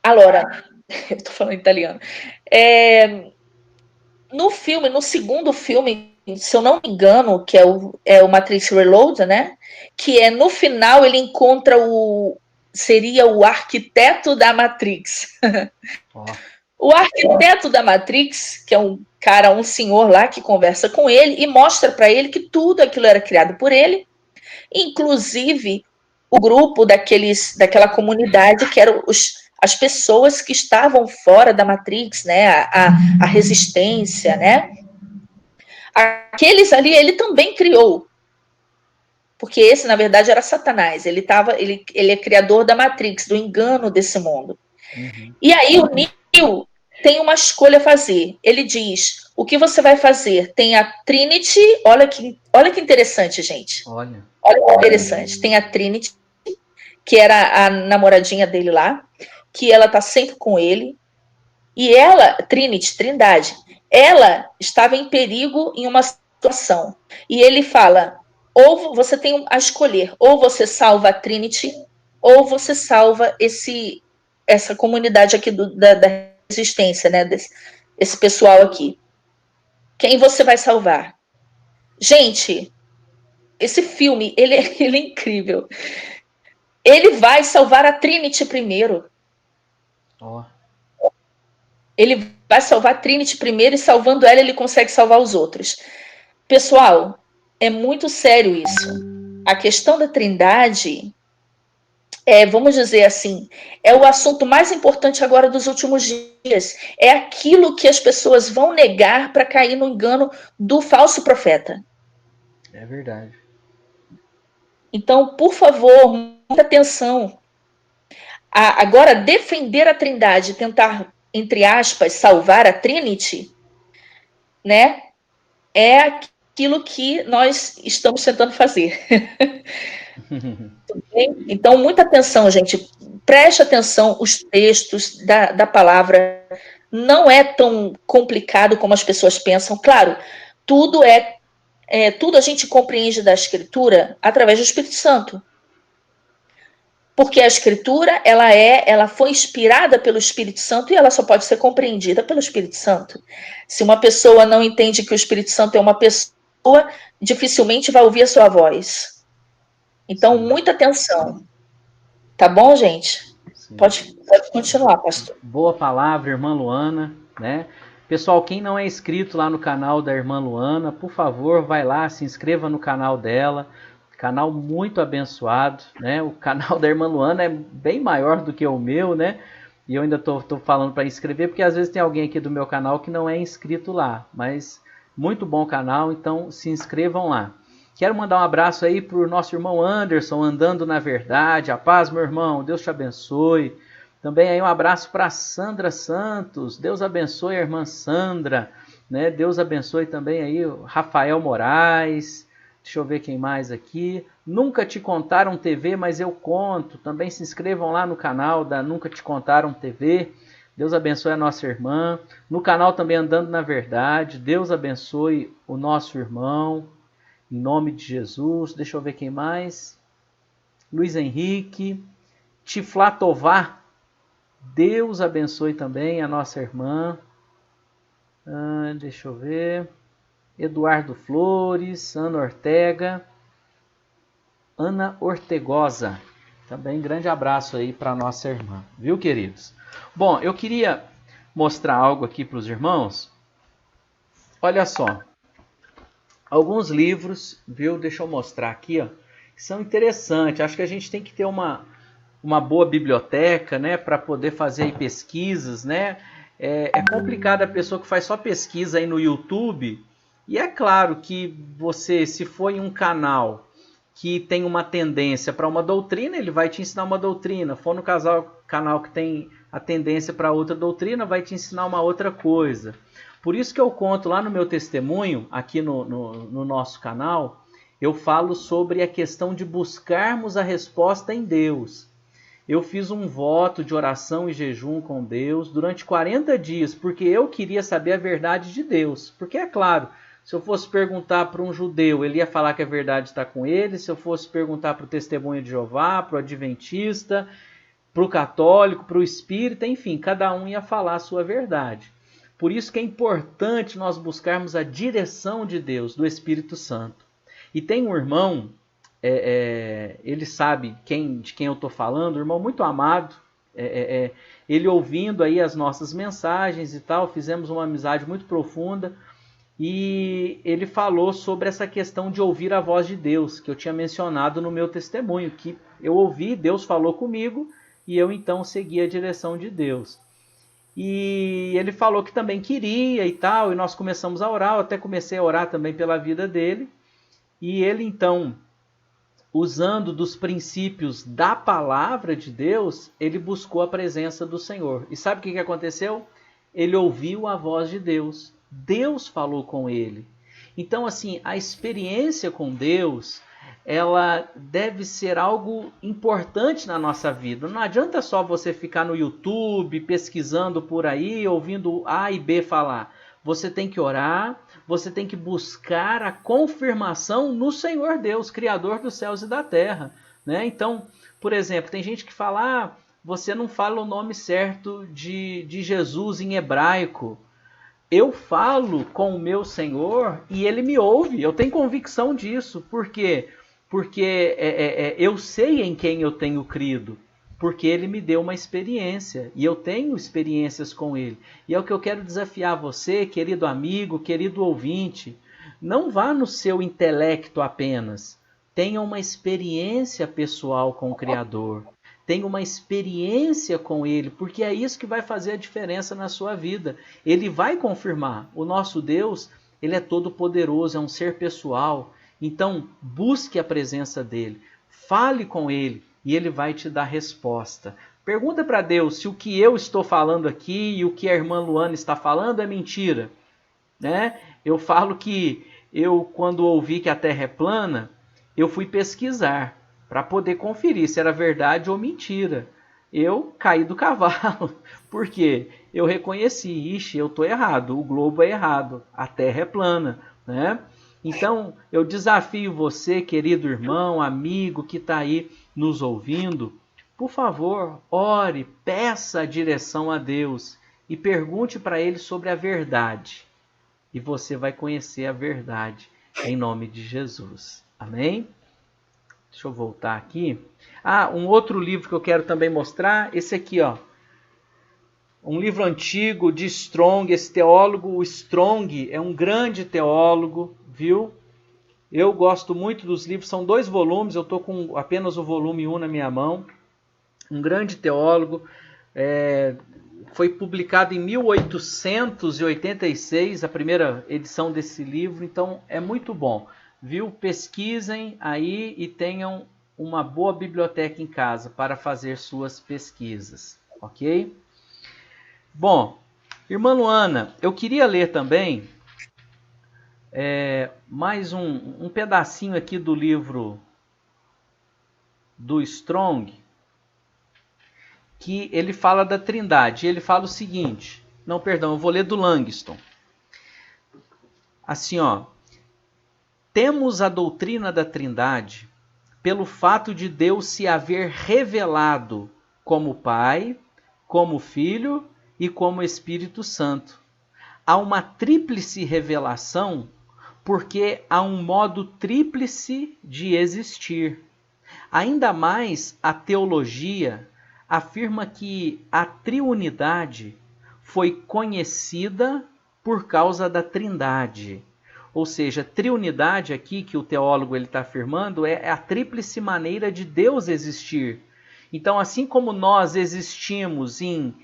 Allora, eu estou falando italiano. No filme, no segundo filme, se eu não me engano, que é o Matrix Reload, né? Que é no final ele encontra seria o arquiteto da Matrix. O arquiteto da Matrix, que é um senhor lá que conversa com ele e mostra para ele que tudo aquilo era criado por ele, inclusive o grupo daquela comunidade que eram as pessoas que estavam fora da Matrix, né? A resistência, né? Aqueles ali ele também criou. Porque esse, na verdade, era Satanás. Ele é criador da Matrix, do engano desse mundo. Uhum. E aí o Neo tem uma escolha a fazer. Ele diz, o que você vai fazer? Tem a Trinity, olha que interessante, gente. Olha que interessante. Tem a Trinity, que era a namoradinha dele lá, que ela tá sempre com ele. E ela, Trindade, ela estava em perigo em uma situação. E ele fala, ou você tem a escolher, ou você salva a Trinity, ou você salva essa comunidade aqui da resistência, né? Esse pessoal aqui. Quem você vai salvar? Gente, esse filme, ele é incrível. Ele vai salvar a Trinity primeiro. Ele vai salvar a Trinity primeiro e salvando ela, ele consegue salvar os outros. Pessoal, é muito sério isso. A questão da Trindade vamos dizer assim, é o assunto mais importante agora dos últimos dias. É aquilo que as pessoas vão negar para cair no engano do falso profeta. É verdade. Então, por favor, muita atenção. Agora, defender a Trindade, tentar, entre aspas, salvar a Trinity, né, é aquilo que nós estamos tentando fazer. Então, muita atenção, gente. Preste atenção, os textos da palavra não é tão complicado como as pessoas pensam. Claro, tudo tudo a gente compreende da Escritura através do Espírito Santo. Porque a Escritura, ela foi inspirada pelo Espírito Santo e ela só pode ser compreendida pelo Espírito Santo. Se uma pessoa não entende que o Espírito Santo é uma pessoa, dificilmente vai ouvir a sua voz. Então, muita atenção. Tá bom, gente? Pode continuar, pastor. Boa palavra, irmã Luana, né? Pessoal, quem não é inscrito lá no canal da irmã Luana, por favor, vai lá, se inscreva no canal dela. Canal muito abençoado, né? O canal da irmã Luana é bem maior do que o meu, né? E eu ainda tô falando para inscrever, porque às vezes tem alguém aqui do meu canal que não é inscrito lá. Mas muito bom canal, então se inscrevam lá. Quero mandar um abraço aí pro nosso irmão Anderson, andando na verdade. A paz, meu irmão, Deus te abençoe. Também aí um abraço para Sandra Santos. Deus abençoe a irmã Sandra, né? Deus abençoe também aí o Rafael Moraes. Deixa eu ver quem mais aqui. Nunca Te Contaram TV, mas eu conto. Também se inscrevam lá no canal da Nunca Te Contaram TV. Deus abençoe a nossa irmã. No canal também Andando na Verdade. Deus abençoe o nosso irmão. Em nome de Jesus. Deixa eu ver quem mais. Luiz Henrique. Tiflatová. Deus abençoe também a nossa irmã. Deixa eu ver. Eduardo Flores. Ana Ortega. Ana Ortegosa. Também grande abraço aí para nossa irmã. Viu, queridos? Bom, eu queria mostrar algo aqui para os irmãos. Olha só. Alguns livros, viu? Deixa eu mostrar aqui, ó, que são interessantes. Acho que a gente tem que ter uma boa biblioteca, né, para poder fazer aí pesquisas, né? É complicado a pessoa que faz só pesquisa aí no YouTube. E é claro que você, se for em um canal que tem uma tendência para uma doutrina, ele vai te ensinar uma doutrina. For no canal que tem a tendência para outra doutrina, vai te ensinar uma outra coisa. Por isso que eu conto lá no meu testemunho, aqui no nosso canal, eu falo sobre a questão de buscarmos a resposta em Deus. Eu fiz um voto de oração e jejum com Deus durante 40 dias, porque eu queria saber a verdade de Deus. Porque é claro, se eu fosse perguntar para um judeu, ele ia falar que a verdade está com ele. Se eu fosse perguntar para o testemunho de Jeová, para o adventista, para o católico, para o espírita, enfim, cada um ia falar a sua verdade. Por isso que é importante nós buscarmos a direção de Deus, do Espírito Santo. E tem um irmão, ele sabe de quem eu estou falando, um irmão muito amado, ele ouvindo aí as nossas mensagens e tal, fizemos uma amizade muito profunda, e ele falou sobre essa questão de ouvir a voz de Deus, que eu tinha mencionado no meu testemunho, que eu ouvi, Deus falou comigo, e eu então segui a direção de Deus. E ele falou que também queria e tal, e nós começamos a orar, eu até comecei a orar também pela vida dele, e ele então, usando dos princípios da palavra de Deus, ele buscou a presença do Senhor. E sabe o que aconteceu? Ele ouviu a voz de Deus, Deus falou com ele. Então assim, a experiência com Deus, ela deve ser algo importante na nossa vida. Não adianta só você ficar no YouTube, pesquisando por aí, ouvindo A e B falar. Você tem que orar, você tem que buscar a confirmação no Senhor Deus, Criador dos céus e da terra, né? Então, por exemplo, tem gente que fala, você não fala o nome certo de Jesus em hebraico. Eu falo com o meu Senhor e Ele me ouve, eu tenho convicção disso. Por quê? Porque eu sei em quem eu tenho crido. porque ele me deu uma experiência, e eu tenho experiências com ele. E é o que eu quero desafiar você, querido amigo, querido ouvinte. Não vá no seu intelecto apenas. Tenha uma experiência pessoal com o Criador. Tenha uma experiência com ele, porque é isso que vai fazer a diferença na sua vida. Ele vai confirmar. O nosso Deus, ele é todo poderoso, é um ser pessoal. Então, busque a presença dele. Fale com ele e ele vai te dar resposta. Pergunta para Deus se o que eu estou falando aqui e o que a irmã Luana está falando é mentira. Né? Eu falo que quando ouvi que a Terra é plana, eu fui pesquisar para poder conferir se era verdade ou mentira. Eu caí do cavalo, porque eu reconheci, eu estou errado, o globo é errado, a Terra é plana. Né? Então, eu desafio você, querido irmão, amigo que está aí nos ouvindo, por favor, ore, peça a direção a Deus e pergunte para Ele sobre a verdade. E você vai conhecer a verdade em nome de Jesus. Amém? Deixa eu voltar aqui. Um outro livro que eu quero também mostrar, esse aqui, ó. Um livro antigo de Strong, esse teólogo, o Strong, é um grande teólogo, viu? Eu gosto muito dos livros, são 2 volumes, eu estou com apenas o volume 1 na minha mão. Um grande teólogo, foi publicado em 1886, a primeira edição desse livro, então é muito bom. Viu? Pesquisem aí e tenham uma boa biblioteca em casa para fazer suas pesquisas, ok? Bom, irmã Luana, eu queria ler também mais um pedacinho aqui do livro do Strong, que ele fala da Trindade. Ele fala o seguinte, eu vou ler do Langston. Assim, ó. Temos a doutrina da Trindade pelo fato de Deus se haver revelado como Pai, como Filho e como Espírito Santo. Há uma tríplice revelação porque há um modo tríplice de existir. Ainda mais, a teologia afirma que a triunidade foi conhecida por causa da Trindade. Ou seja, triunidade aqui que o teólogo está afirmando é a tríplice maneira de Deus existir. Então, assim como nós existimos em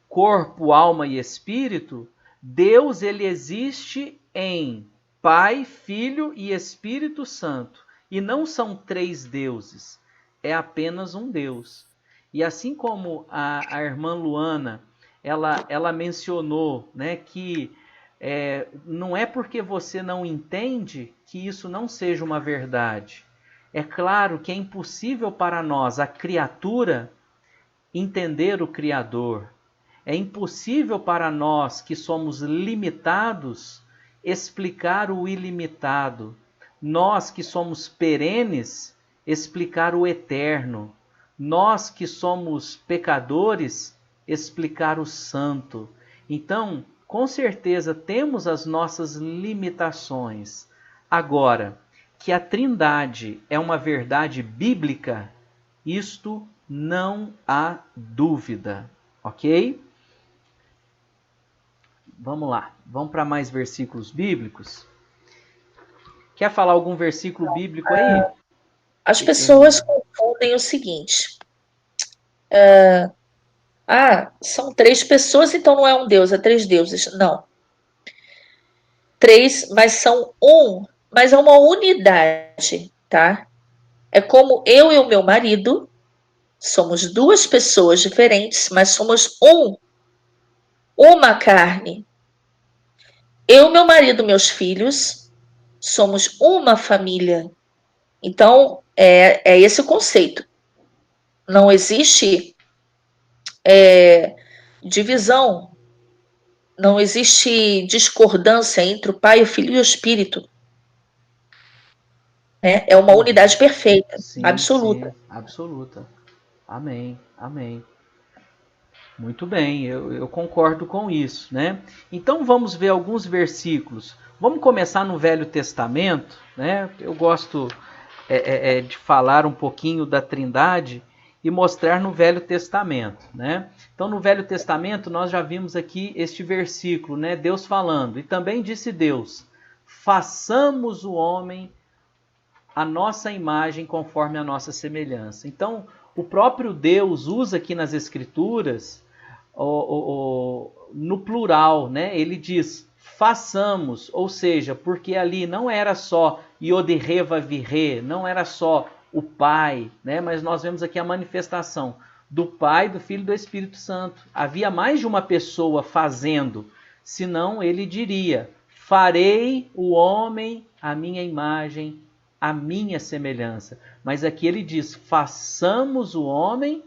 corpo, alma e espírito, Deus ele existe em Pai, Filho e Espírito Santo. E não são 3 deuses, é apenas um Deus. E assim como a irmã Luana, ela mencionou, né, que não é porque você não entende que isso não seja uma verdade. É claro que é impossível para nós, a criatura, entender o Criador. É impossível para nós, que somos limitados, explicar o ilimitado. Nós que somos perenes, explicar o eterno. Nós que somos pecadores, explicar o santo. Então, com certeza temos as nossas limitações. Agora, que a Trindade é uma verdade bíblica, isto não há dúvida, ok? Vamos lá, vamos para mais versículos bíblicos. Quer falar algum versículo bíblico aí? As pessoas confundem o seguinte. São 3 pessoas, então não é um Deus, é 3 deuses. Não. 3, mas são um, mas é uma unidade, tá? É como eu e o meu marido, somos 2 pessoas diferentes, mas somos uma carne. Eu, meu marido, meus filhos, somos uma família. Então, é esse o conceito. Não existe divisão, não existe discordância entre o Pai, o Filho e o Espírito. Né? É uma unidade perfeita, sim, absoluta. Sim, absoluta. Amém, amém. Muito bem, eu concordo com isso, né? Então vamos ver alguns versículos. Vamos começar no Velho Testamento, né? Eu gosto de falar um pouquinho da Trindade. e mostrar no Velho Testamento, né? Então, no Velho Testamento, nós já vimos aqui este versículo, né? Deus falando, e também disse Deus, façamos o homem a nossa imagem conforme a nossa semelhança. Então, o próprio Deus usa aqui nas Escrituras, no plural, né? Ele diz, façamos, ou seja, porque ali não era só Yod-He Vav-He, não era só o Pai, né? Mas nós vemos aqui a manifestação do Pai, do Filho e do Espírito Santo. Havia mais de uma pessoa fazendo, senão ele diria, farei o homem à minha imagem, à minha semelhança. Mas aqui ele diz, façamos o homem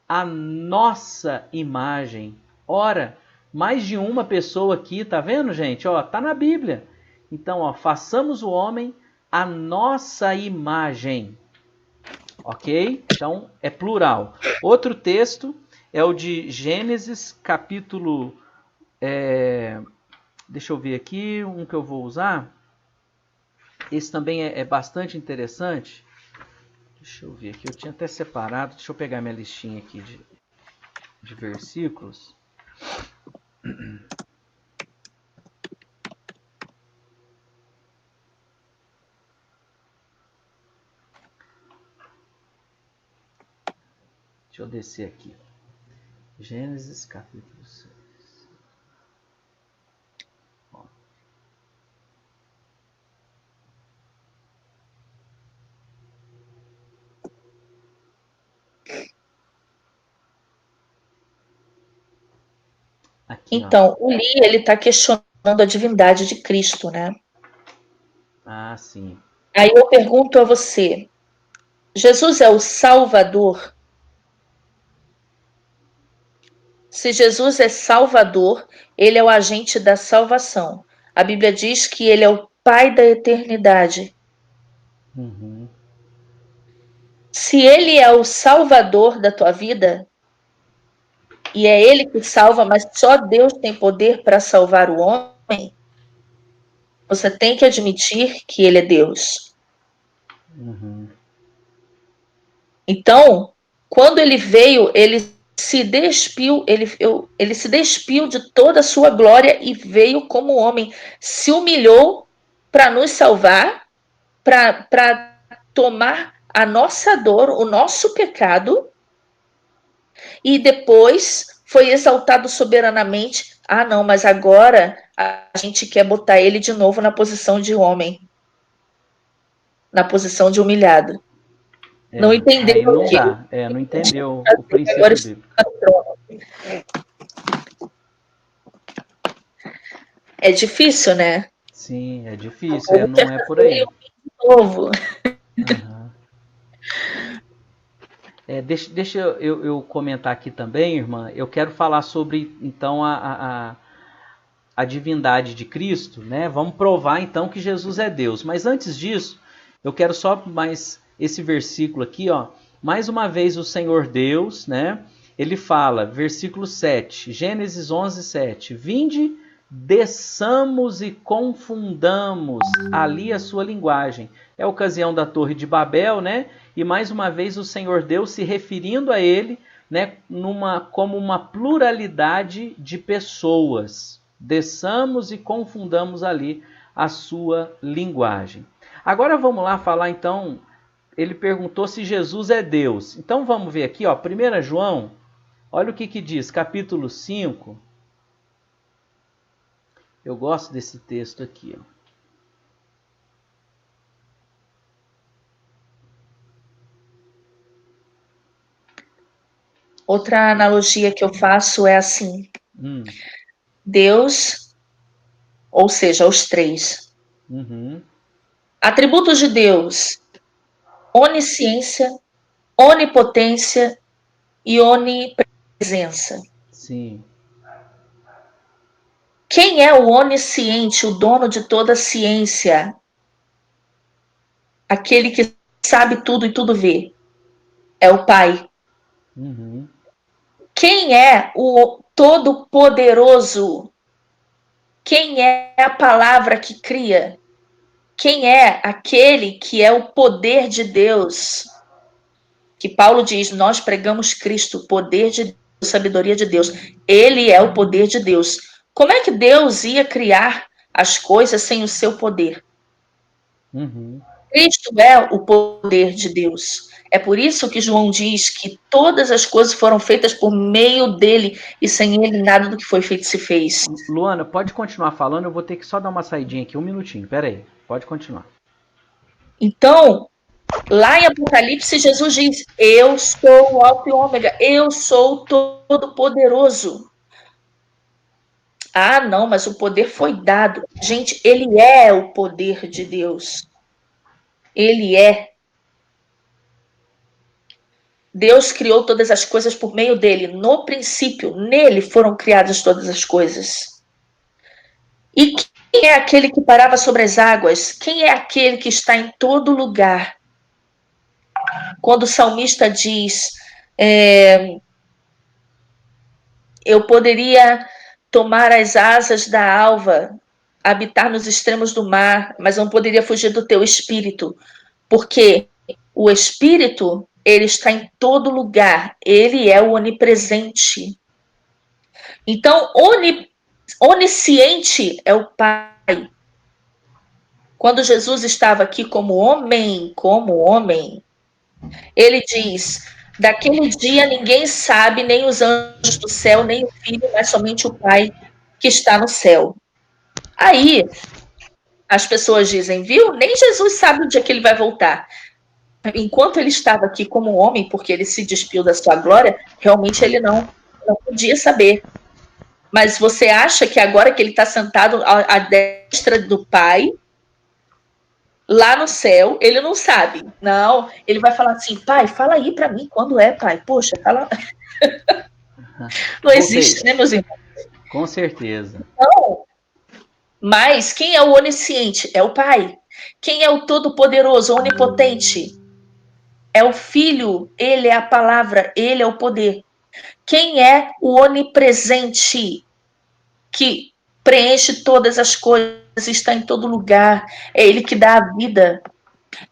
à nossa imagem. Ora, mais de uma pessoa aqui, tá vendo, gente? Ó, tá na Bíblia. Então, ó, façamos o homem à nossa imagem. Ok? Então, é plural. Outro texto é o de Gênesis, capítulo... deixa eu ver aqui, um que eu vou usar. Esse também é bastante interessante. Deixa eu ver aqui, eu tinha até separado. Deixa eu pegar minha listinha aqui de versículos. Deixa eu descer aqui. Gênesis capítulo 6. Aqui, então, o Lee, ele está questionando a divindade de Cristo, né? Ah, sim. Aí eu pergunto a você, Jesus é o Salvador? Se Jesus é Salvador, ele é o agente da salvação. A Bíblia diz que ele é o Pai da eternidade. Uhum. Se ele é o Salvador da tua vida, e é ele que salva, mas só Deus tem poder para salvar o homem, você tem que admitir que ele é Deus. Uhum. Então, quando ele veio, ele se despiu, ele se despiu de toda a sua glória e veio como homem, se humilhou para nos salvar, para tomar a nossa dor, o nosso pecado, e depois foi exaltado soberanamente. Ah, não, mas agora a gente quer botar ele de novo na posição de homem, na posição de humilhado. Não entendeu Aí não o quê? dá. Não entendeu o Agora princípio bíblico. está no trono. É difícil, né? Sim, é difícil. Não é por aí. Novo. Uhum. Deixa eu comentar aqui também, irmã. Eu quero falar sobre, então, a divindade de Cristo, né? Vamos provar, então, que Jesus é Deus. Mas antes disso, eu quero só mais esse versículo aqui, ó. Mais uma vez o Senhor Deus, né? Ele fala, versículo 7, Gênesis 11, 7. Vinde, desçamos e confundamos ali a sua linguagem. É a ocasião da Torre de Babel, né? E mais uma vez o Senhor Deus se referindo a ele, né? Como uma pluralidade de pessoas. Desçamos e confundamos ali a sua linguagem. Agora vamos lá falar então, ele perguntou se Jesus é Deus. Então vamos ver aqui, ó, 1 João, olha o que diz, capítulo 5. Eu gosto desse texto aqui, ó. Outra analogia que eu faço é assim: Deus, ou seja, os três. Uhum. Atributos de Deus: onisciência, onipotência e onipresença. Sim. Quem é o onisciente, o dono de toda a ciência? Aquele que sabe tudo e tudo vê. É o Pai. Uhum. Quem é o Todo-Poderoso? Quem é a palavra que cria? Quem é aquele que é o poder de Deus? que Paulo diz, nós pregamos Cristo, poder de Deus, sabedoria de Deus. Ele é o poder de Deus. Como é que Deus ia criar as coisas sem o seu poder? Uhum. Cristo é o poder de Deus. É por isso que João diz que todas as coisas foram feitas por meio dele e sem ele nada do que foi feito se fez. Luana, pode continuar falando, eu vou ter que só dar uma saidinha aqui, um minutinho, pera aí, pode continuar. Então, lá em Apocalipse, Jesus diz, eu sou o Alfa e o Ômega, eu sou o Todo-Poderoso. Ah, não, mas o poder foi dado. Gente, ele é o poder de Deus. Ele é. Deus criou todas as coisas por meio dele. No princípio, nele foram criadas todas as coisas. E quem é aquele que parava sobre as águas? Quem é aquele que está em todo lugar? Quando o salmista diz, eu poderia tomar as asas da alva, habitar nos extremos do mar, mas não poderia fugir do teu espírito, porque o espírito, ele está em todo lugar, ele é o onipresente. Então, onisciente é o Pai. Quando Jesus estava aqui como homem, ele diz, daquele dia ninguém sabe, nem os anjos do céu, nem o Filho, mas somente o Pai que está no céu. Aí, as pessoas dizem, viu? Nem Jesus sabe o dia que ele vai voltar. Enquanto ele estava aqui como homem, porque ele se despiu da sua glória, realmente ele não podia saber. Mas você acha que agora que ele está sentado à destra do Pai, lá no céu, ele não sabe? Não, ele vai falar assim, pai, fala aí para mim quando é, pai. Poxa, fala. Não existe, né, meus irmãos? Com certeza. Não. Mas quem é o onisciente? É o Pai. Quem é o todo-poderoso, onipotente? É o Filho, ele é a palavra, ele é o poder. Quem é o onipresente, que preenche todas as coisas, está em todo lugar? É ele que dá a vida,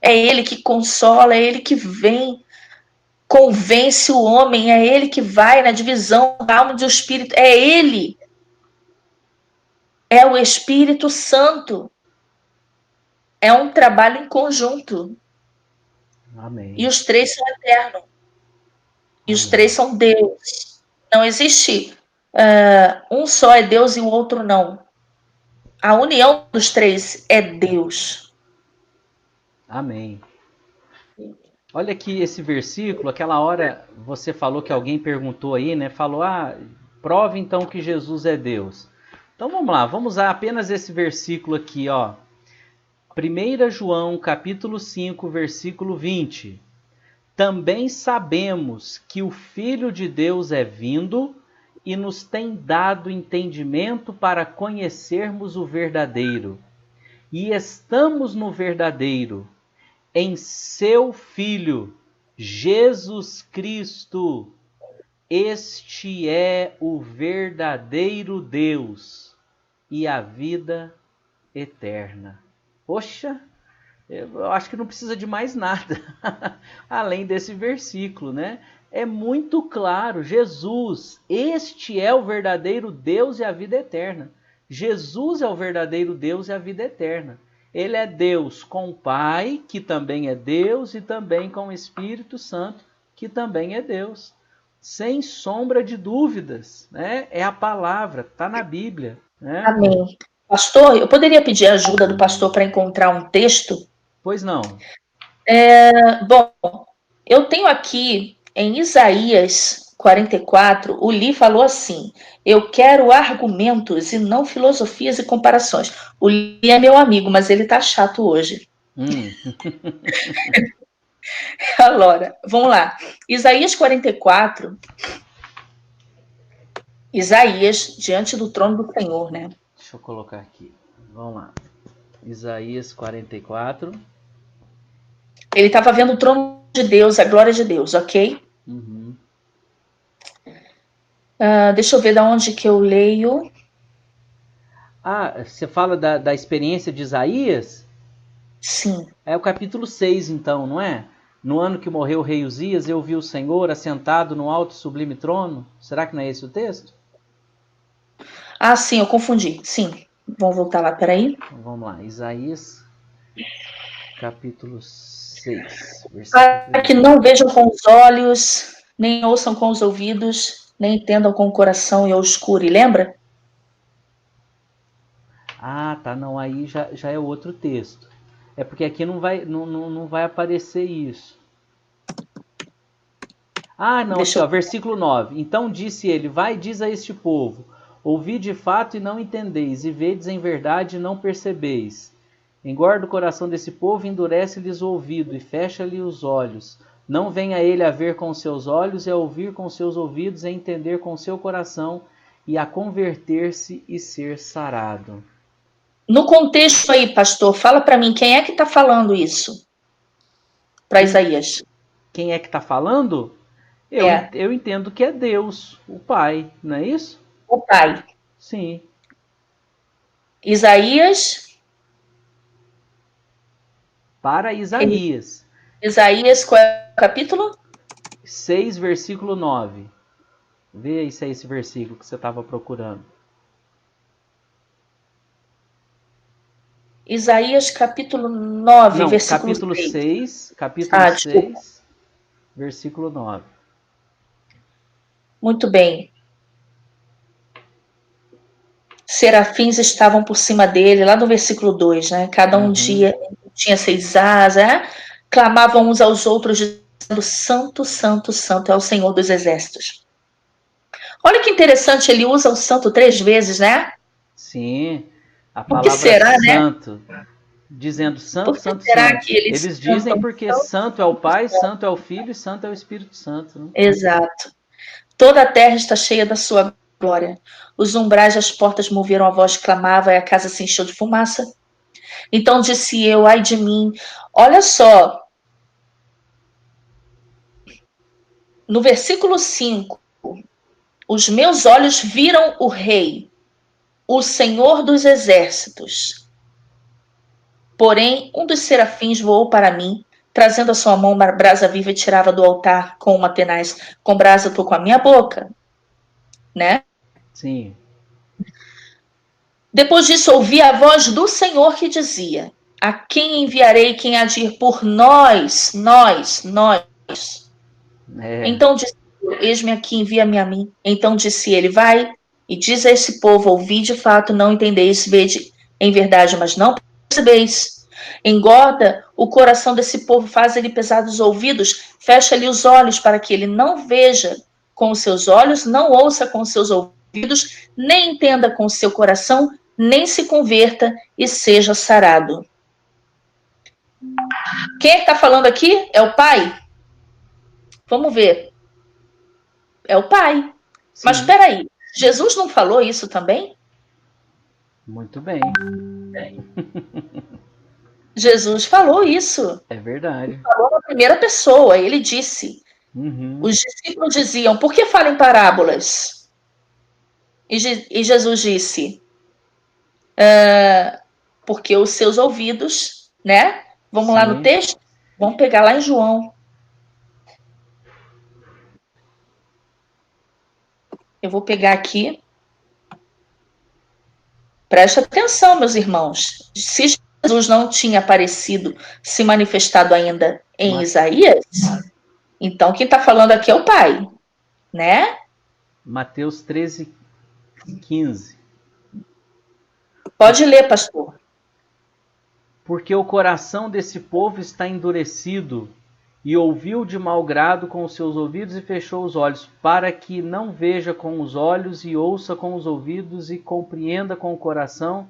é ele que consola, é ele que vem, convence o homem, é ele que vai na divisão da alma e do espírito, é ele. É o Espírito Santo. É um trabalho em conjunto. Amém. E os três são eternos. E os três são Deus. Não existe um só é Deus e o outro não. A união dos três é Deus. Amém. Olha aqui esse versículo, aquela hora você falou que alguém perguntou aí, né? Falou, prove então que Jesus é Deus. Então vamos lá, vamos usar apenas esse versículo aqui, ó. 1 João capítulo 5, versículo 20. Também sabemos que o Filho de Deus é vindo e nos tem dado entendimento para conhecermos o verdadeiro. E estamos no verdadeiro, em seu Filho, Jesus Cristo. Este é o verdadeiro Deus e a vida eterna. Poxa, eu acho que não precisa de mais nada além desse versículo, né? É muito claro, Jesus, este é o verdadeiro Deus e a vida eterna. Jesus é o verdadeiro Deus e a vida eterna. Ele é Deus com o Pai, que também é Deus, e também com o Espírito Santo, que também é Deus. Sem sombra de dúvidas, né? É a palavra, está na Bíblia. Né? Amém. Pastor, eu poderia pedir a ajuda do pastor para encontrar um texto? Pois não. Bom, eu tenho aqui em Isaías 44, o Li falou assim: eu quero argumentos e não filosofias e comparações. O Li é meu amigo, mas ele tá chato hoje. Agora, vamos lá. Isaías 44. Isaías diante do trono do Senhor, né? Deixa eu colocar aqui. Vamos lá. Isaías 44. Ele estava vendo o trono de Deus, a glória de Deus, ok? Uhum. Deixa eu ver de onde que eu leio. Você fala da experiência de Isaías? Sim. É o capítulo 6, então, não é? No ano que morreu o rei Uzias, eu vi o Senhor assentado no alto e sublime trono. Será que não é esse o texto? Ah, sim, eu confundi. Sim. Vamos voltar lá, peraí. Então, vamos lá. Isaías, capítulo 6, Para versículo que 1. não vejam com os olhos, nem ouçam com os ouvidos, nem entendam com o coração e eu escure. Lembra? Ah, tá. Não, aí já é outro texto. É porque aqui não vai aparecer isso. Ah, não, aqui Deixa ó, eu. versículo 9. Então disse ele: Vai, diz a este povo: Ouvi de fato e não entendeis, e vedes em verdade e não percebeis. Engorda o coração desse povo, endurece-lhes o ouvido e fecha-lhe os olhos. Não venha ele a ver com seus olhos, e a ouvir com seus ouvidos, e a entender com seu coração, e a converter-se e ser sarado. No contexto aí, pastor, fala para mim quem é que está falando isso para Quem, Isaías? quem é que está falando? É, Eu entendo que é Deus, o Pai, não é isso? o pai. Sim. Isaías, Para Isaías. Isaías, qual é o capítulo? 6, versículo 9. Vê aí se é esse versículo que você estava procurando. Isaías, capítulo 9, Não, versículo capítulo 6. 6, capítulo Ah, desculpa. 6, versículo 9. Muito bem. Serafins estavam por cima dele, lá no versículo 2, né? Cada um Uhum. dia tinha 6 asas, né? Clamavam uns aos outros, dizendo: Santo, Santo, Santo é o Senhor dos Exércitos. Olha que interessante, ele usa o santo 3 vezes, né? Sim, a Por que palavra será, né? santo, dizendo Por santo, que santo, será santo. que eles Eles dizem cantam porque santo? santo é o Pai, santo é o Filho e santo é o Espírito Santo. Né? Exato. Toda a terra está cheia da sua glória. Os umbrais das portas moveram a voz que clamava e a casa se encheu de fumaça. Então disse eu, ai de mim. Olha só, no versículo 5, os meus olhos viram o Rei, o Senhor dos Exércitos. Porém, um dos serafins voou para mim, trazendo a sua mão uma brasa viva e tirava do altar com uma tenaz. Com brasa eu tô com a minha boca, né? Sim, Depois disso, ouvi a voz do Senhor que dizia: A quem enviarei quem há de ir por nós? Nós. é, Então disse eu, eis-me aqui, envia-me a mim. Então disse ele, vai e diz a esse povo, ouvi de fato, não entendeis, vede em verdade, mas não percebeis. Engorda o coração desse povo, faz-lhe pesados os ouvidos, fecha-lhe os olhos para que ele não veja com os seus olhos, não ouça com os seus ouvidos, nem entenda com o seu coração, nem se converta e seja sarado. Quem é que está falando aqui? É o pai? Vamos ver. É o pai. Mas sim, espera aí, Jesus não falou isso também? muito bem, Jesus falou isso. é verdade. Falou na primeira pessoa. Ele disse. Uhum. Os discípulos diziam, por que fala em parábolas? E Jesus disse, porque os seus ouvidos, né? Vamos lá no Sim, texto? Vamos pegar lá em João. Eu vou pegar aqui. Preste atenção, meus irmãos. Se Jesus não tinha aparecido, se manifestado ainda em Ma- Isaías, então quem está falando aqui é o Pai, né? Mateus 13, 15. Pode ler, pastor. Porque o coração desse povo está endurecido, e ouviu de mau grado com os seus ouvidos e fechou os olhos, para que não veja com os olhos e ouça com os ouvidos e compreenda com o coração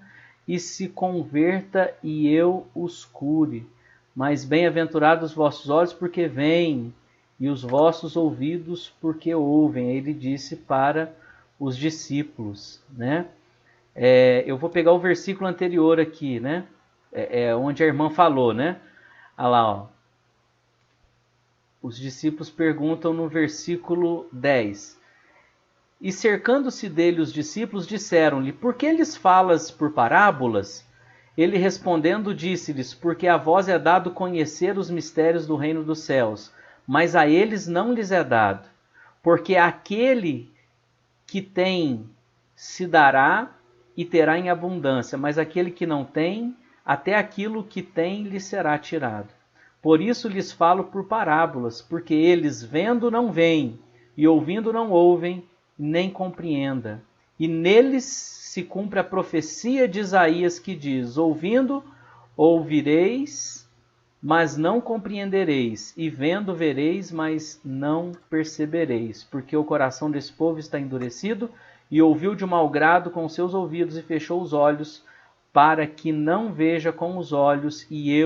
e se converta e eu os cure. Mas bem-aventurados os vossos olhos porque veem e os vossos ouvidos porque ouvem. Ele disse para os discípulos, né? Eu vou pegar o versículo anterior aqui, né? Onde a irmã falou, né? Olha lá, ó. Os discípulos perguntam no versículo 10. E cercando-se dele os discípulos disseram-lhe, por que lhes falas por parábolas? Ele respondendo disse-lhes: porque a vós é dado conhecer os mistérios do reino dos céus, mas a eles não lhes é dado. Porque aquele que tem se dará e terá em abundância, mas aquele que não tem, até aquilo que tem lhe será tirado. Por isso lhes falo por parábolas, porque eles vendo não veem, e ouvindo não ouvem, nem compreendam. E neles se cumpre a profecia de Isaías que diz: ouvindo, ouvireis, mas não compreendereis, e vendo vereis, mas não percebereis, porque o coração desse povo está endurecido, e ouviu de mau grado com seus ouvidos, e fechou os olhos, para que não veja com os olhos, e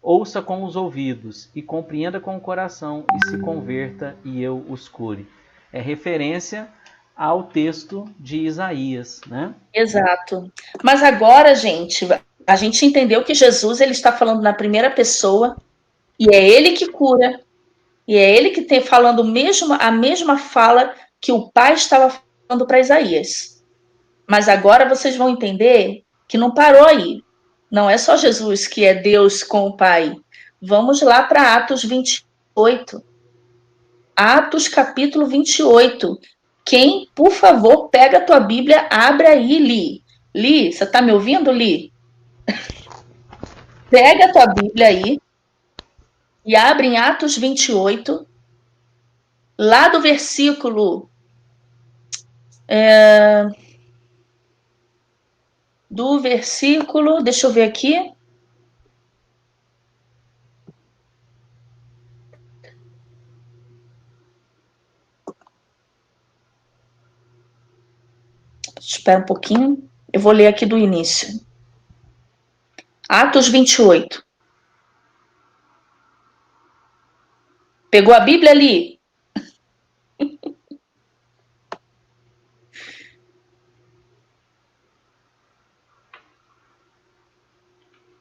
ouça com os ouvidos, e compreenda com o coração, e se converta, e eu os cure. É referência ao texto de Isaías, né? Exato. Mas agora, gente, a gente entendeu que Jesus ele está falando na primeira pessoa, e é ele que cura, e é ele que tem falando a mesma fala que o Pai estava falando para Isaías. Mas agora vocês vão entender que não parou aí. Não é só Jesus que é Deus com o Pai. Vamos lá para Atos 28. Atos capítulo 28. Quem, por favor, pega a tua Bíblia, abre aí, Li. Li, você está me ouvindo, Li? Pega a tua Bíblia aí e abre em Atos 28, lá do versículo... deixa eu ver aqui. Espera um pouquinho. Eu vou ler aqui do início. Atos 28. Pegou a Bíblia ali?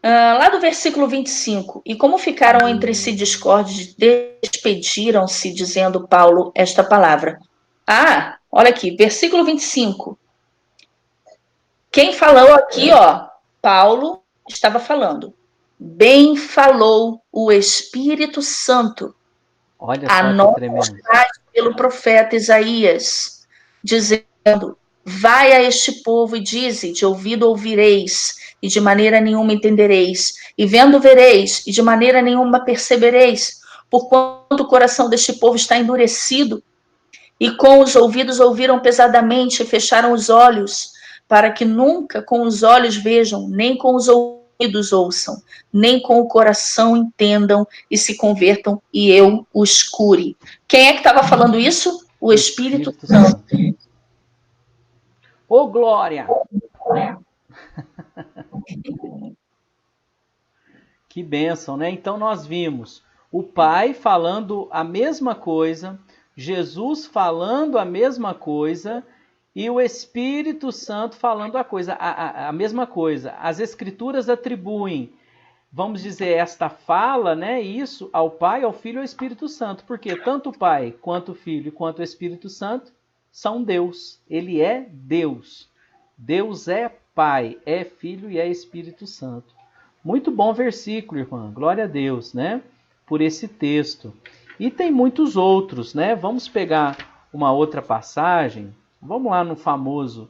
Lá do versículo 25. E como ficaram entre si discordes, despediram-se, dizendo Paulo esta palavra. Olha aqui, versículo 25. Quem falou aqui, Paulo estava falando. Bem falou o Espírito Santo. Olha só que tremendo. Pelo profeta Isaías, dizendo: vai a este povo e dize: de ouvido ouvireis, e de maneira nenhuma entendereis, e vendo vereis, e de maneira nenhuma percebereis, porquanto o coração deste povo está endurecido, e com os ouvidos ouviram pesadamente, e fecharam os olhos, para que nunca com os olhos vejam, nem com os ouvidos ouçam, nem com o coração entendam e se convertam, e eu os cure. Quem é que estava falando isso? O Espírito Santo. Ô, glória! Que bênção, né? Então nós vimos o Pai falando a mesma coisa, Jesus falando a mesma coisa e o Espírito Santo falando a mesma coisa. As Escrituras atribuem, vamos dizer, esta fala, né, isso ao Pai, ao Filho e ao Espírito Santo. Porque tanto o Pai, quanto o Filho, quanto o Espírito Santo são Deus. Ele é Deus. Deus é Pai, é Filho e é Espírito Santo. Muito bom versículo, irmã. Glória a Deus, né? Por esse texto. E tem muitos outros, né? Vamos pegar uma outra passagem. Vamos lá no famoso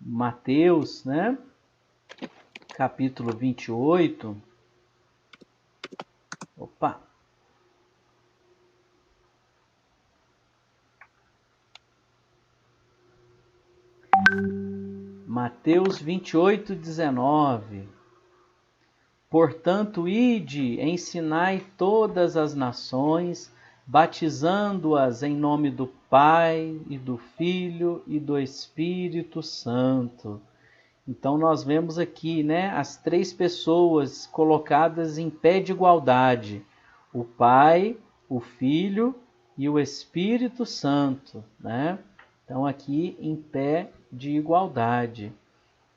Mateus, né? Capítulo 28. Opa! Mateus 28, 19. Portanto, ide, ensinai todas as nações, batizando-as em nome do Pai, e do Filho, e do Espírito Santo. Então, nós vemos aqui, né, as três pessoas colocadas em pé de igualdade. O Pai, o Filho e o Espírito Santo, né? Então, aqui em pé de igualdade.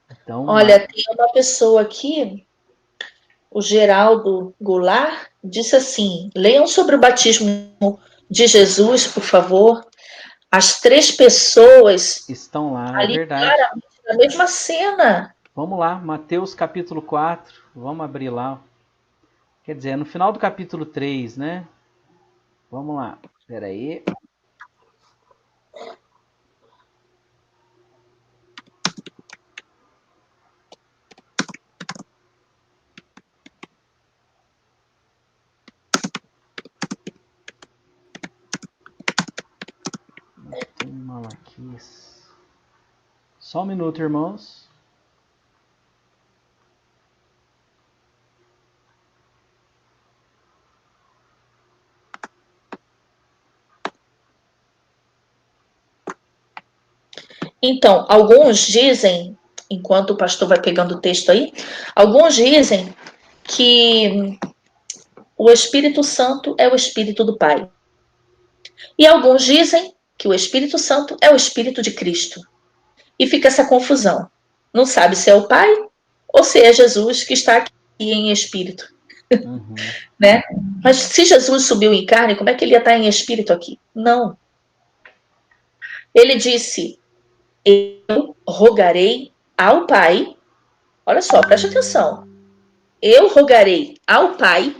Então, olha, tem uma pessoa aqui, o Geraldo Goulart, disse assim: leiam sobre o batismo de Jesus, por favor. As três pessoas estão lá, ali, é verdade. claramente, na mesma cena. Vamos lá, Mateus capítulo 4, vamos abrir lá. Quer dizer, é no final do capítulo 3, né? Vamos lá, espera aí. Tem Malaquias. Só um minuto, irmãos. Então, alguns dizem, enquanto o pastor vai pegando o texto aí, alguns dizem que o Espírito Santo é o Espírito do Pai. E alguns dizem que o Espírito Santo é o Espírito de Cristo. E fica essa confusão. Não sabe se é o Pai ou se é Jesus que está aqui em espírito. Uhum. Né? Mas se Jesus subiu em carne, como é que ele ia estar em espírito aqui? Não. Ele disse, eu rogarei ao Pai. Olha só, preste atenção. Eu rogarei ao Pai.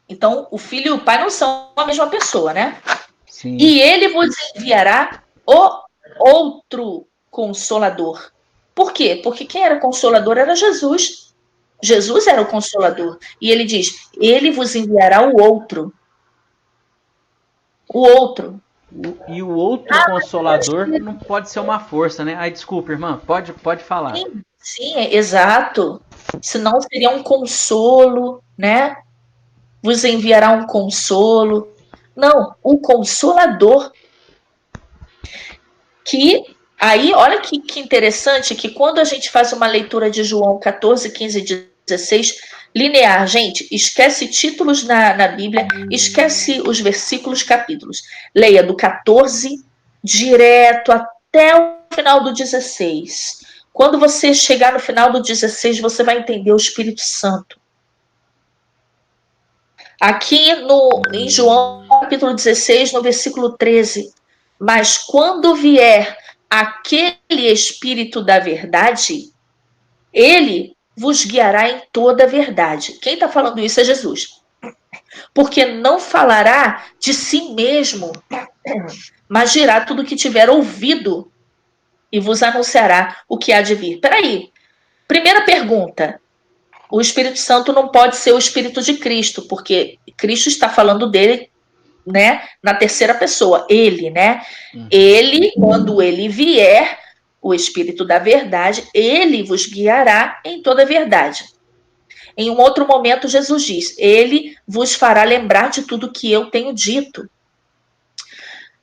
Então, o Filho e o Pai não são a mesma pessoa, né? Sim. E ele vos enviará o outro Consolador. Por quê? Porque quem era Consolador era Jesus. Jesus era o Consolador. E ele diz, ele vos enviará o outro. O outro. E o outro Consolador não pode ser uma força, né? Ai, desculpa, irmã, pode falar. Sim, exato. Senão seria um consolo, né? Vos enviará um consolo. Não, o Consolador. Que aí, olha que interessante, que quando a gente faz uma leitura de João 14, 15, 16, linear, gente, esquece títulos na Bíblia, esquece os versículos, capítulos. Leia do 14 direto até o final do 16. Quando você chegar no final do 16, você vai entender o Espírito Santo. Aqui em João, capítulo 16, no versículo 13. Mas quando vier aquele Espírito da verdade, ele vos guiará em toda a verdade. Quem está falando isso é Jesus. Porque não falará de si mesmo, mas dirá tudo o que tiver ouvido e vos anunciará o que há de vir. Peraí. Primeira pergunta. O Espírito Santo não pode ser o Espírito de Cristo, porque Cristo está falando dele, né, na terceira pessoa, ele, né? Ele, quando ele vier, o Espírito da verdade, ele vos guiará em toda a verdade. Em um outro momento, Jesus diz, ele vos fará lembrar de tudo que eu tenho dito.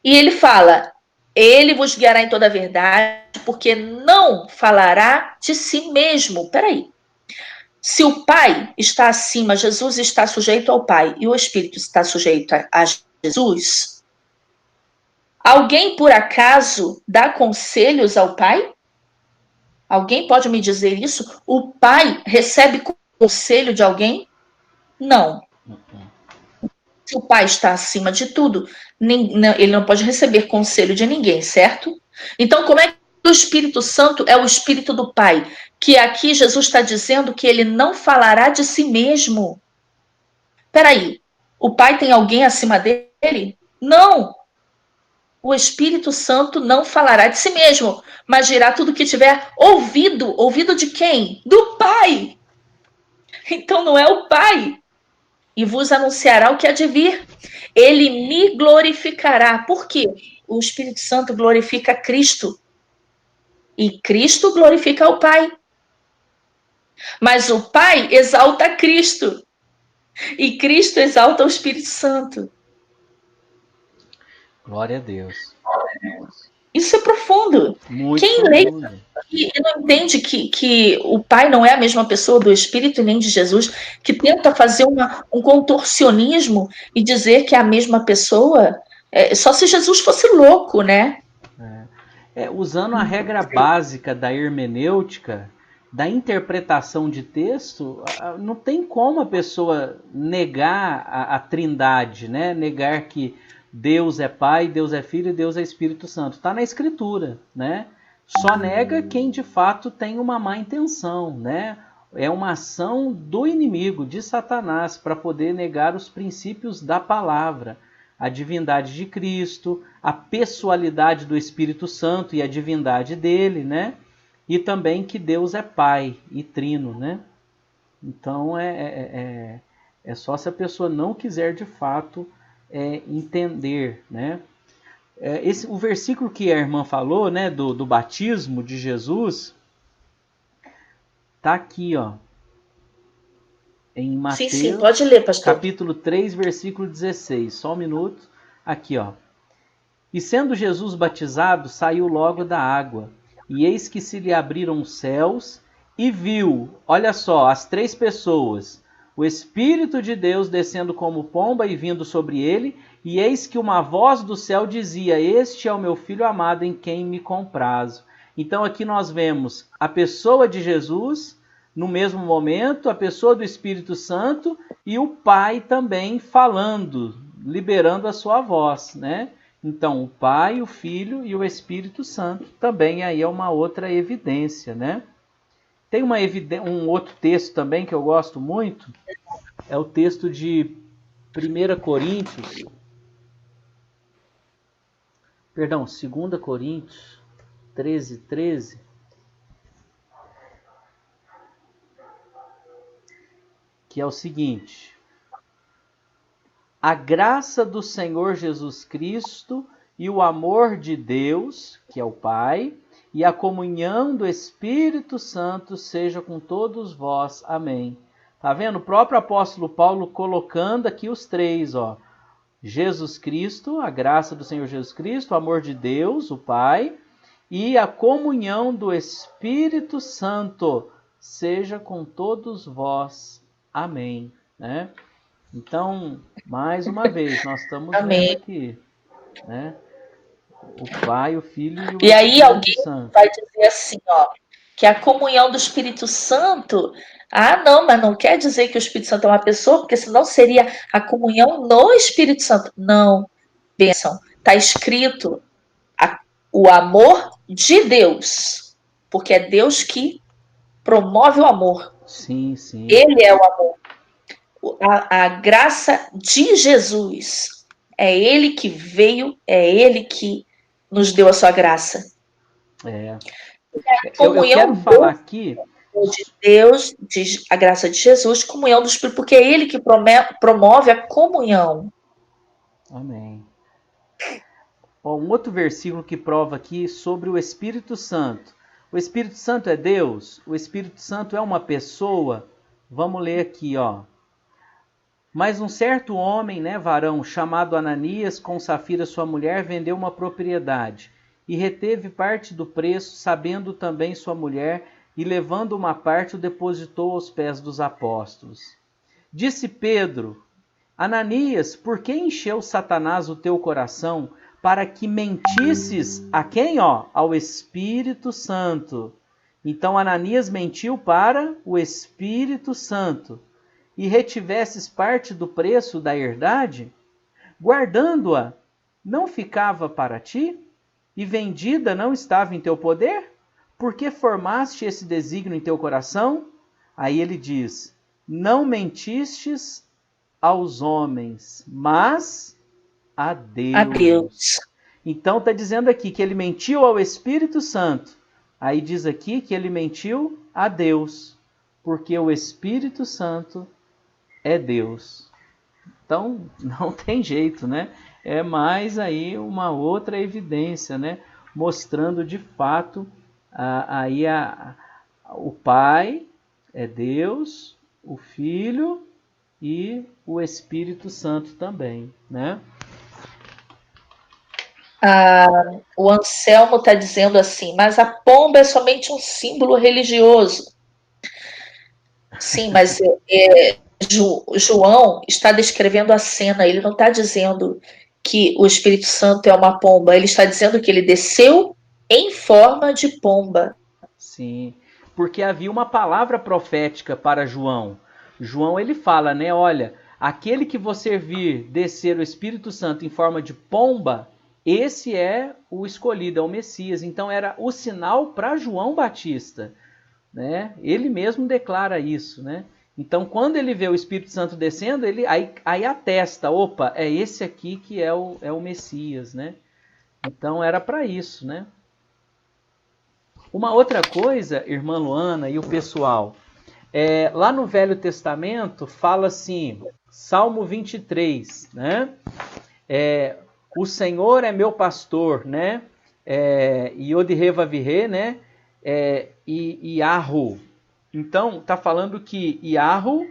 E ele fala, ele vos guiará em toda a verdade, porque não falará de si mesmo. Peraí. Se o Pai está acima, Jesus está sujeito ao Pai, e o Espírito está sujeito a Jesus, alguém, por acaso, dá conselhos ao Pai? Alguém pode me dizer isso? O Pai recebe conselho de alguém? Não. Se o Pai está acima de tudo, ele não pode receber conselho de ninguém, certo? Então, como é que o Espírito Santo é o Espírito do Pai? Que aqui Jesus está dizendo que ele não falará de si mesmo. Peraí, o Pai tem alguém acima dele? Não. O Espírito Santo não falará de si mesmo, mas dirá tudo que tiver ouvido. Ouvido de quem? Do Pai. Então não é o Pai. E vos anunciará o que há de vir. Ele me glorificará. Por quê? O Espírito Santo glorifica Cristo. E Cristo glorifica o Pai. Mas o Pai exalta Cristo. E Cristo exalta o Espírito Santo. Glória a Deus. Isso é profundo. Muito Quem profundo. lê e não entende que o Pai não é a mesma pessoa do Espírito e nem de Jesus, que tenta fazer um contorcionismo e dizer que é a mesma pessoa, só se Jesus fosse louco, né? Usando a regra básica da hermenêutica, da interpretação de texto, não tem como a pessoa negar a trindade, né? Negar que Deus é Pai, Deus é Filho e Deus é Espírito Santo. Está na Escritura, né? Só nega quem de fato tem uma má intenção, né? É uma ação do inimigo, de Satanás, para poder negar os princípios da palavra, a divindade de Cristo, a pessoalidade do Espírito Santo e a divindade dele, né? E também que Deus é Pai e Trino, né? Então é só se a pessoa não quiser de fato entender, né? O versículo que a irmã falou, né, do batismo de Jesus, tá aqui, ó, em Mateus, Sim, pode ler, pastor. capítulo 3, versículo 16. Só um minuto. Aqui, ó. E sendo Jesus batizado, saiu logo da água. E eis que se lhe abriram os céus e viu, olha só, as 3 pessoas, o Espírito de Deus descendo como pomba e vindo sobre ele, e eis que uma voz do céu dizia: Este é o meu Filho amado em quem me comprazo. Então aqui nós vemos a pessoa de Jesus, no mesmo momento, a pessoa do Espírito Santo e o Pai também falando, liberando a sua voz, né? Então, o Pai, o Filho e o Espírito Santo também aí é uma outra evidência, né? Tem um outro texto também que eu gosto muito, é o texto de 2 Coríntios 13:13, que é o seguinte: a graça do Senhor Jesus Cristo e o amor de Deus, que é o Pai, e a comunhão do Espírito Santo seja com todos vós. Amém. Tá vendo? O próprio apóstolo Paulo colocando aqui os 3, ó. Jesus Cristo, a graça do Senhor Jesus Cristo, o amor de Deus, o Pai, e a comunhão do Espírito Santo seja com todos vós. Amém. Né? Então, mais uma vez, nós estamos vendo aqui, né? O Pai, o Filho e o E aí alguém Espírito Santo. vai dizer assim, ó, que a comunhão do Espírito Santo, não, mas não quer dizer que o Espírito Santo é uma pessoa, porque senão seria a comunhão no Espírito Santo. Não, bênção. Está escrito o amor de Deus, porque é Deus que promove o amor. Sim, sim. Ele é o amor. A graça de Jesus. É Ele que veio, é Ele que nos deu a sua graça. Eu quero falar aqui de Deus, diz a graça de Jesus, comunhão do Espírito, porque é Ele que promove a comunhão. Amém. Um outro versículo que prova aqui sobre o Espírito Santo. O Espírito Santo é Deus? O Espírito Santo é uma pessoa? Vamos ler aqui, ó. Mas um certo homem, né, varão, chamado Ananias, com Safira sua mulher, vendeu uma propriedade e reteve parte do preço, sabendo também sua mulher, e levando uma parte o depositou aos pés dos apóstolos. Disse Pedro: Ananias, por que encheu Satanás o teu coração para que mentisses a quem? Ao Espírito Santo. Então Ananias mentiu para o Espírito Santo. E retivesses parte do preço da herdade, guardando-a, não ficava para ti? E vendida não estava em teu poder? Por que formaste esse desígnio em teu coração? Aí ele diz: não mentistes aos homens, mas a Deus. A Deus. Então está dizendo aqui que ele mentiu ao Espírito Santo. Aí diz aqui que ele mentiu a Deus, porque o Espírito Santo é Deus. Então, não tem jeito, né? É mais aí uma outra evidência, né? Mostrando de fato o Pai é Deus, o Filho e o Espírito Santo também, né? O Anselmo está dizendo assim, mas a pomba é somente um símbolo religioso. Sim, mas João está descrevendo a cena, ele não está dizendo que o Espírito Santo é uma pomba, ele está dizendo que ele desceu em forma de pomba. Sim, porque havia uma palavra profética para João. João ele fala, né? Olha, aquele que você vir descer o Espírito Santo em forma de pomba, esse é o escolhido, é o Messias. Então era o sinal para João Batista, né? Ele mesmo declara isso, né? Então quando ele vê o Espírito Santo descendo, ele aí atesta, opa, é esse aqui que é o Messias, né? Então era para isso, né? Uma outra coisa, irmã Luana e o pessoal, lá no Velho Testamento fala assim, Salmo 23, né? O Senhor é meu pastor, né? Yod-Heh Vav-Heh, né? E Yahu. Então, tá falando que Yahu,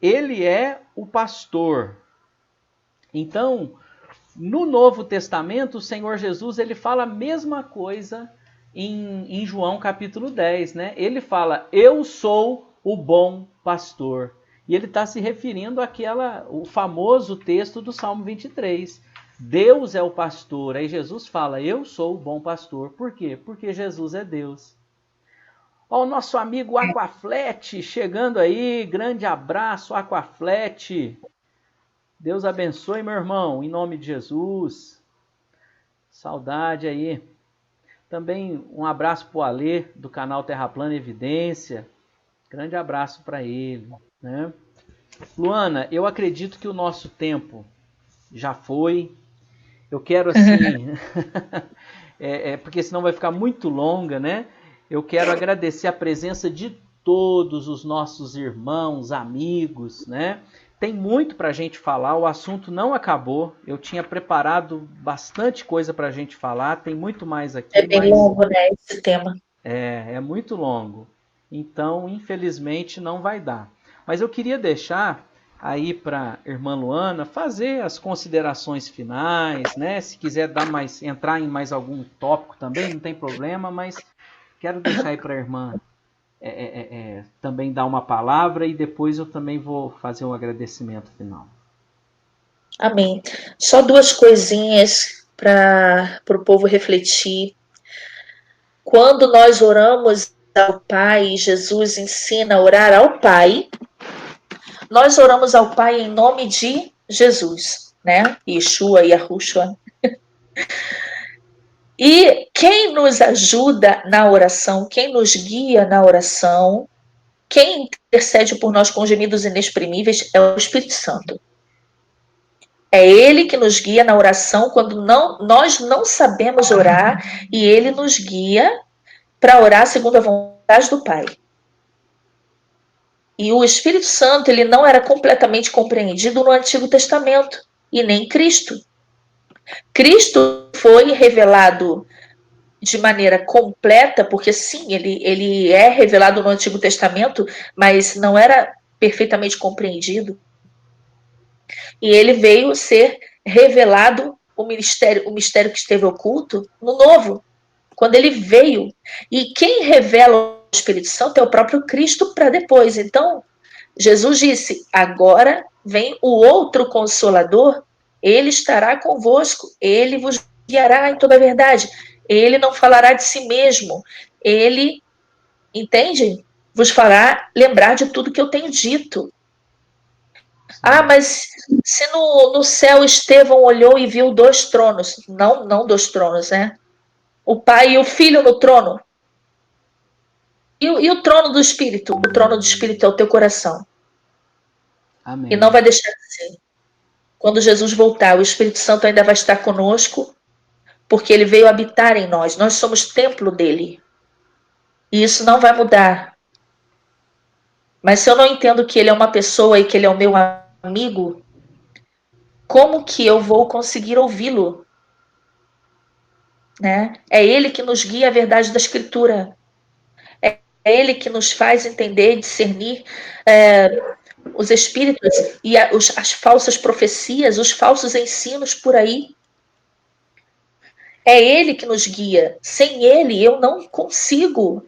ele é o pastor. Então, no Novo Testamento, o Senhor Jesus, ele fala a mesma coisa em João capítulo 10, né? Ele fala, eu sou o bom pastor. E ele está se referindo o famoso texto do Salmo 23. Deus é o pastor. Aí Jesus fala, eu sou o bom pastor. Por quê? Porque Jesus é Deus. Ó, o nosso amigo Aquaflete chegando aí. Grande abraço, Aquaflete. Deus abençoe, meu irmão, em nome de Jesus. Saudade aí. Também um abraço para o Alê, do canal Terra Plana Evidência. Grande abraço para ele, né? Luana, eu acredito que o nosso tempo já foi. Eu quero assim, porque senão vai ficar muito longa, né? Eu quero agradecer a presença de todos os nossos irmãos, amigos, né? Tem muito para a gente falar, o assunto não acabou. Eu tinha preparado bastante coisa para a gente falar, tem muito mais aqui. É bem longo, né, esse tema. É muito longo. Então, infelizmente, não vai dar. Mas eu queria deixar aí para a irmã Luana fazer as considerações finais, né? Se quiser entrar em mais algum tópico também, não tem problema, mas quero deixar aí para a irmã também dar uma palavra e depois eu também vou fazer um agradecimento final. Amém. Só duas coisinhas para o povo refletir. Quando nós oramos ao Pai, Jesus ensina a orar ao Pai, nós oramos ao Pai em nome de Jesus, né? Yeshua, Yahushua. E quem nos ajuda na oração, quem nos guia na oração, quem intercede por nós com gemidos inexprimíveis é o Espírito Santo. É Ele que nos guia na oração quando nós não sabemos orar e Ele nos guia para orar segundo a vontade do Pai. E o Espírito Santo ele não era completamente compreendido no Antigo Testamento e nem Cristo. Cristo foi revelado de maneira completa, porque sim, ele é revelado no Antigo Testamento, mas não era perfeitamente compreendido. E ele veio ser revelado o mistério que esteve oculto no Novo, quando ele veio. E quem revela o Espírito Santo é o próprio Cristo para depois. Então, Jesus disse, agora vem o outro Consolador, ele estará convosco, ele vos guiará em toda a verdade. Ele não falará de si mesmo, ele, entende? Vos fará lembrar de tudo que eu tenho dito. Ah, mas se no céu Estevão olhou e viu dois tronos, não dois tronos, né? O Pai e o Filho no trono. E o trono do Espírito? O trono do Espírito é o teu coração. Amém. E não vai deixar de ser. Quando Jesus voltar, o Espírito Santo ainda vai estar conosco, porque ele veio habitar em nós. Nós somos templo dele. E isso não vai mudar. Mas se eu não entendo que ele é uma pessoa e que ele é o meu amigo, como que eu vou conseguir ouvi-lo? Né? É ele que nos guia a verdade da Escritura. É ele que nos faz entender, discernir os espíritos e as falsas profecias, os falsos ensinos por aí. É ele que nos guia. Sem ele, eu não consigo.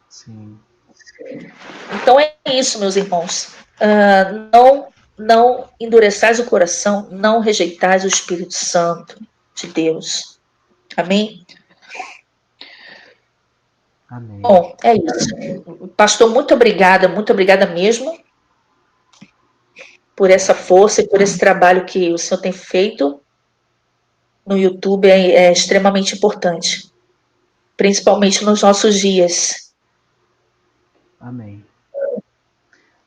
Sim. Então é isso, meus irmãos. Não endureçais o coração, não rejeitais o Espírito Santo de Deus. Amém? Amém. Bom, é isso. Pastor, muito obrigada mesmo por essa força e por esse trabalho que o senhor tem feito. no YouTube é extremamente importante, principalmente nos nossos dias. Amém.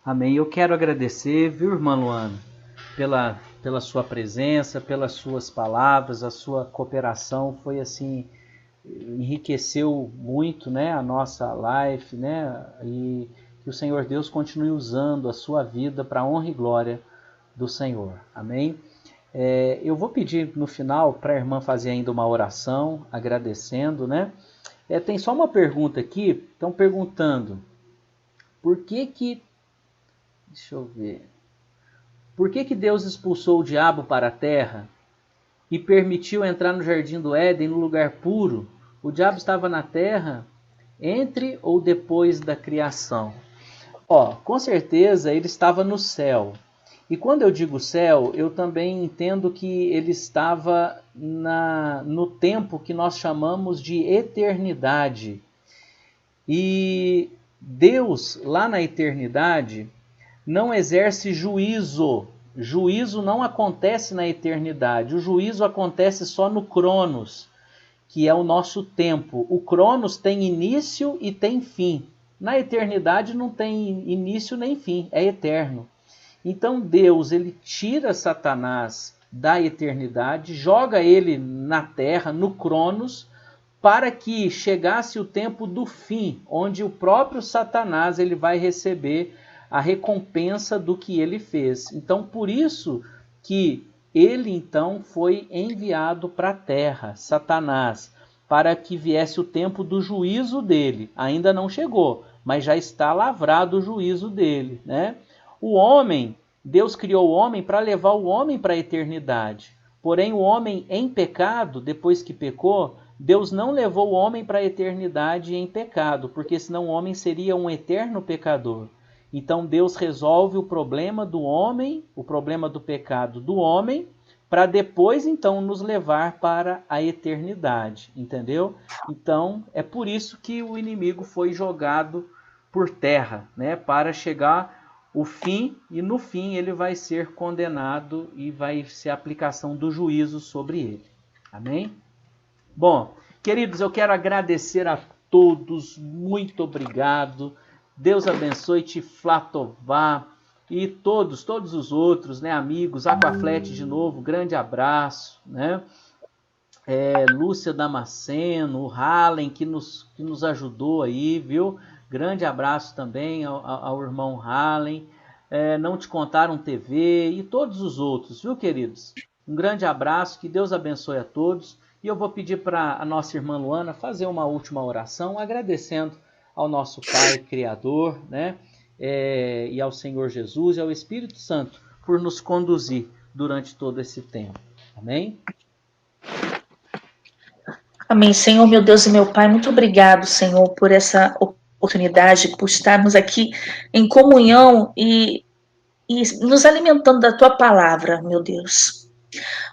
Amém. Eu quero agradecer, viu, irmã Luana, pela sua presença, pelas suas palavras, a sua cooperação foi assim, enriqueceu muito, né, a nossa live, né, e que o Senhor Deus continue usando a sua vida para a honra e glória do Senhor. Amém? Eu vou pedir no final para a irmã fazer ainda uma oração, agradecendo, né? Tem só uma pergunta aqui, estão perguntando, por que deixa eu ver, por que Deus expulsou o diabo para a terra e permitiu entrar no jardim do Éden, no lugar puro? O diabo estava na terra entre ou depois da criação? Com certeza ele estava no céu. E quando eu digo céu, eu também entendo que ele estava no tempo que nós chamamos de eternidade. E Deus, lá na eternidade, não exerce juízo. Juízo não acontece na eternidade. O juízo acontece só no Cronos, que é o nosso tempo. O Cronos tem início e tem fim. Na eternidade não tem início nem fim, é eterno. Então Deus, ele tira Satanás da eternidade, joga ele na terra, no Cronos, para que chegasse o tempo do fim, onde o próprio Satanás ele vai receber a recompensa do que ele fez. Então, por isso que ele então foi enviado para a terra, Satanás, para que viesse o tempo do juízo dele. Ainda não chegou, mas já está lavrado o juízo dele, né? O homem, Deus criou o homem para levar o homem para a eternidade. Porém, o homem em pecado, depois que pecou, Deus não levou o homem para a eternidade em pecado, porque senão o homem seria um eterno pecador. Então Deus resolve o problema do homem, o problema do pecado do homem, para depois então nos levar para a eternidade, entendeu? Então é por isso que o inimigo foi jogado por terra, né, para chegar o fim, e no fim ele vai ser condenado e vai ser a aplicação do juízo sobre ele. Amém? Bom, queridos, eu quero agradecer a todos, muito obrigado. Deus abençoe Tiflatová e todos os outros, né, amigos. Aquaflete de novo, grande abraço, né? Lúcia Damasceno, o Hallen que nos ajudou aí, viu? Grande abraço também ao irmão Hallen. Não Te Contaram TV e todos os outros, viu, queridos? Um grande abraço, que Deus abençoe a todos. E eu vou pedir para a nossa irmã Luana fazer uma última oração, agradecendo ao nosso Pai Criador, né? E ao Senhor Jesus e ao Espírito Santo por nos conduzir durante todo esse tempo. Amém? Amém. Senhor, meu Deus e meu Pai, muito obrigado, Senhor, por essa oportunidade, por estarmos aqui em comunhão e nos alimentando da Tua palavra, meu Deus.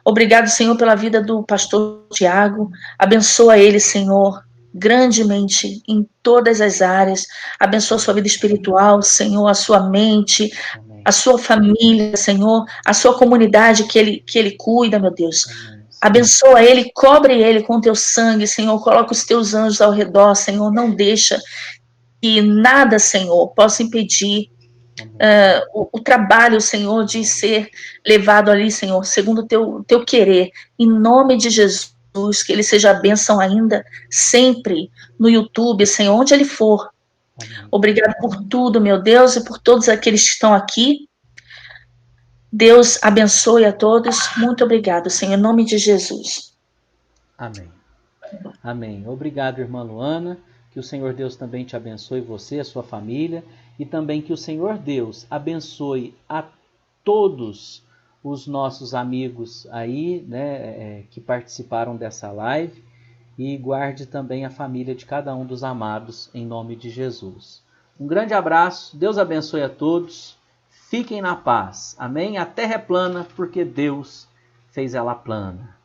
Obrigado, Senhor, pela vida do pastor Tiago. Abençoa ele, Senhor, grandemente em todas as áreas. Abençoa a sua vida espiritual, Senhor, a sua mente, Amém. a sua família, Senhor, a sua comunidade que ele cuida, meu Deus. Amém. Abençoa ele, cobre ele com teu sangue, Senhor. Coloca os teus anjos ao redor, Senhor. Não deixa que nada, Senhor, possa impedir o trabalho, Senhor, de ser levado ali, Senhor, segundo o teu querer. Em nome de Jesus, que ele seja a bênção ainda, sempre, no YouTube, Senhor, onde ele for. Amém. Obrigado por tudo, meu Deus, e por todos aqueles que estão aqui. Deus abençoe a todos. Muito obrigado, Senhor, em nome de Jesus. Amém. Amém. Obrigado, irmã Luana. Que o Senhor Deus também te abençoe, você, a sua família, e também que o Senhor Deus abençoe a todos os nossos amigos aí, né, que participaram dessa live, e guarde também a família de cada um dos amados, em nome de Jesus. Um grande abraço, Deus abençoe a todos, fiquem na paz. Amém? A terra é plana porque Deus fez ela plana.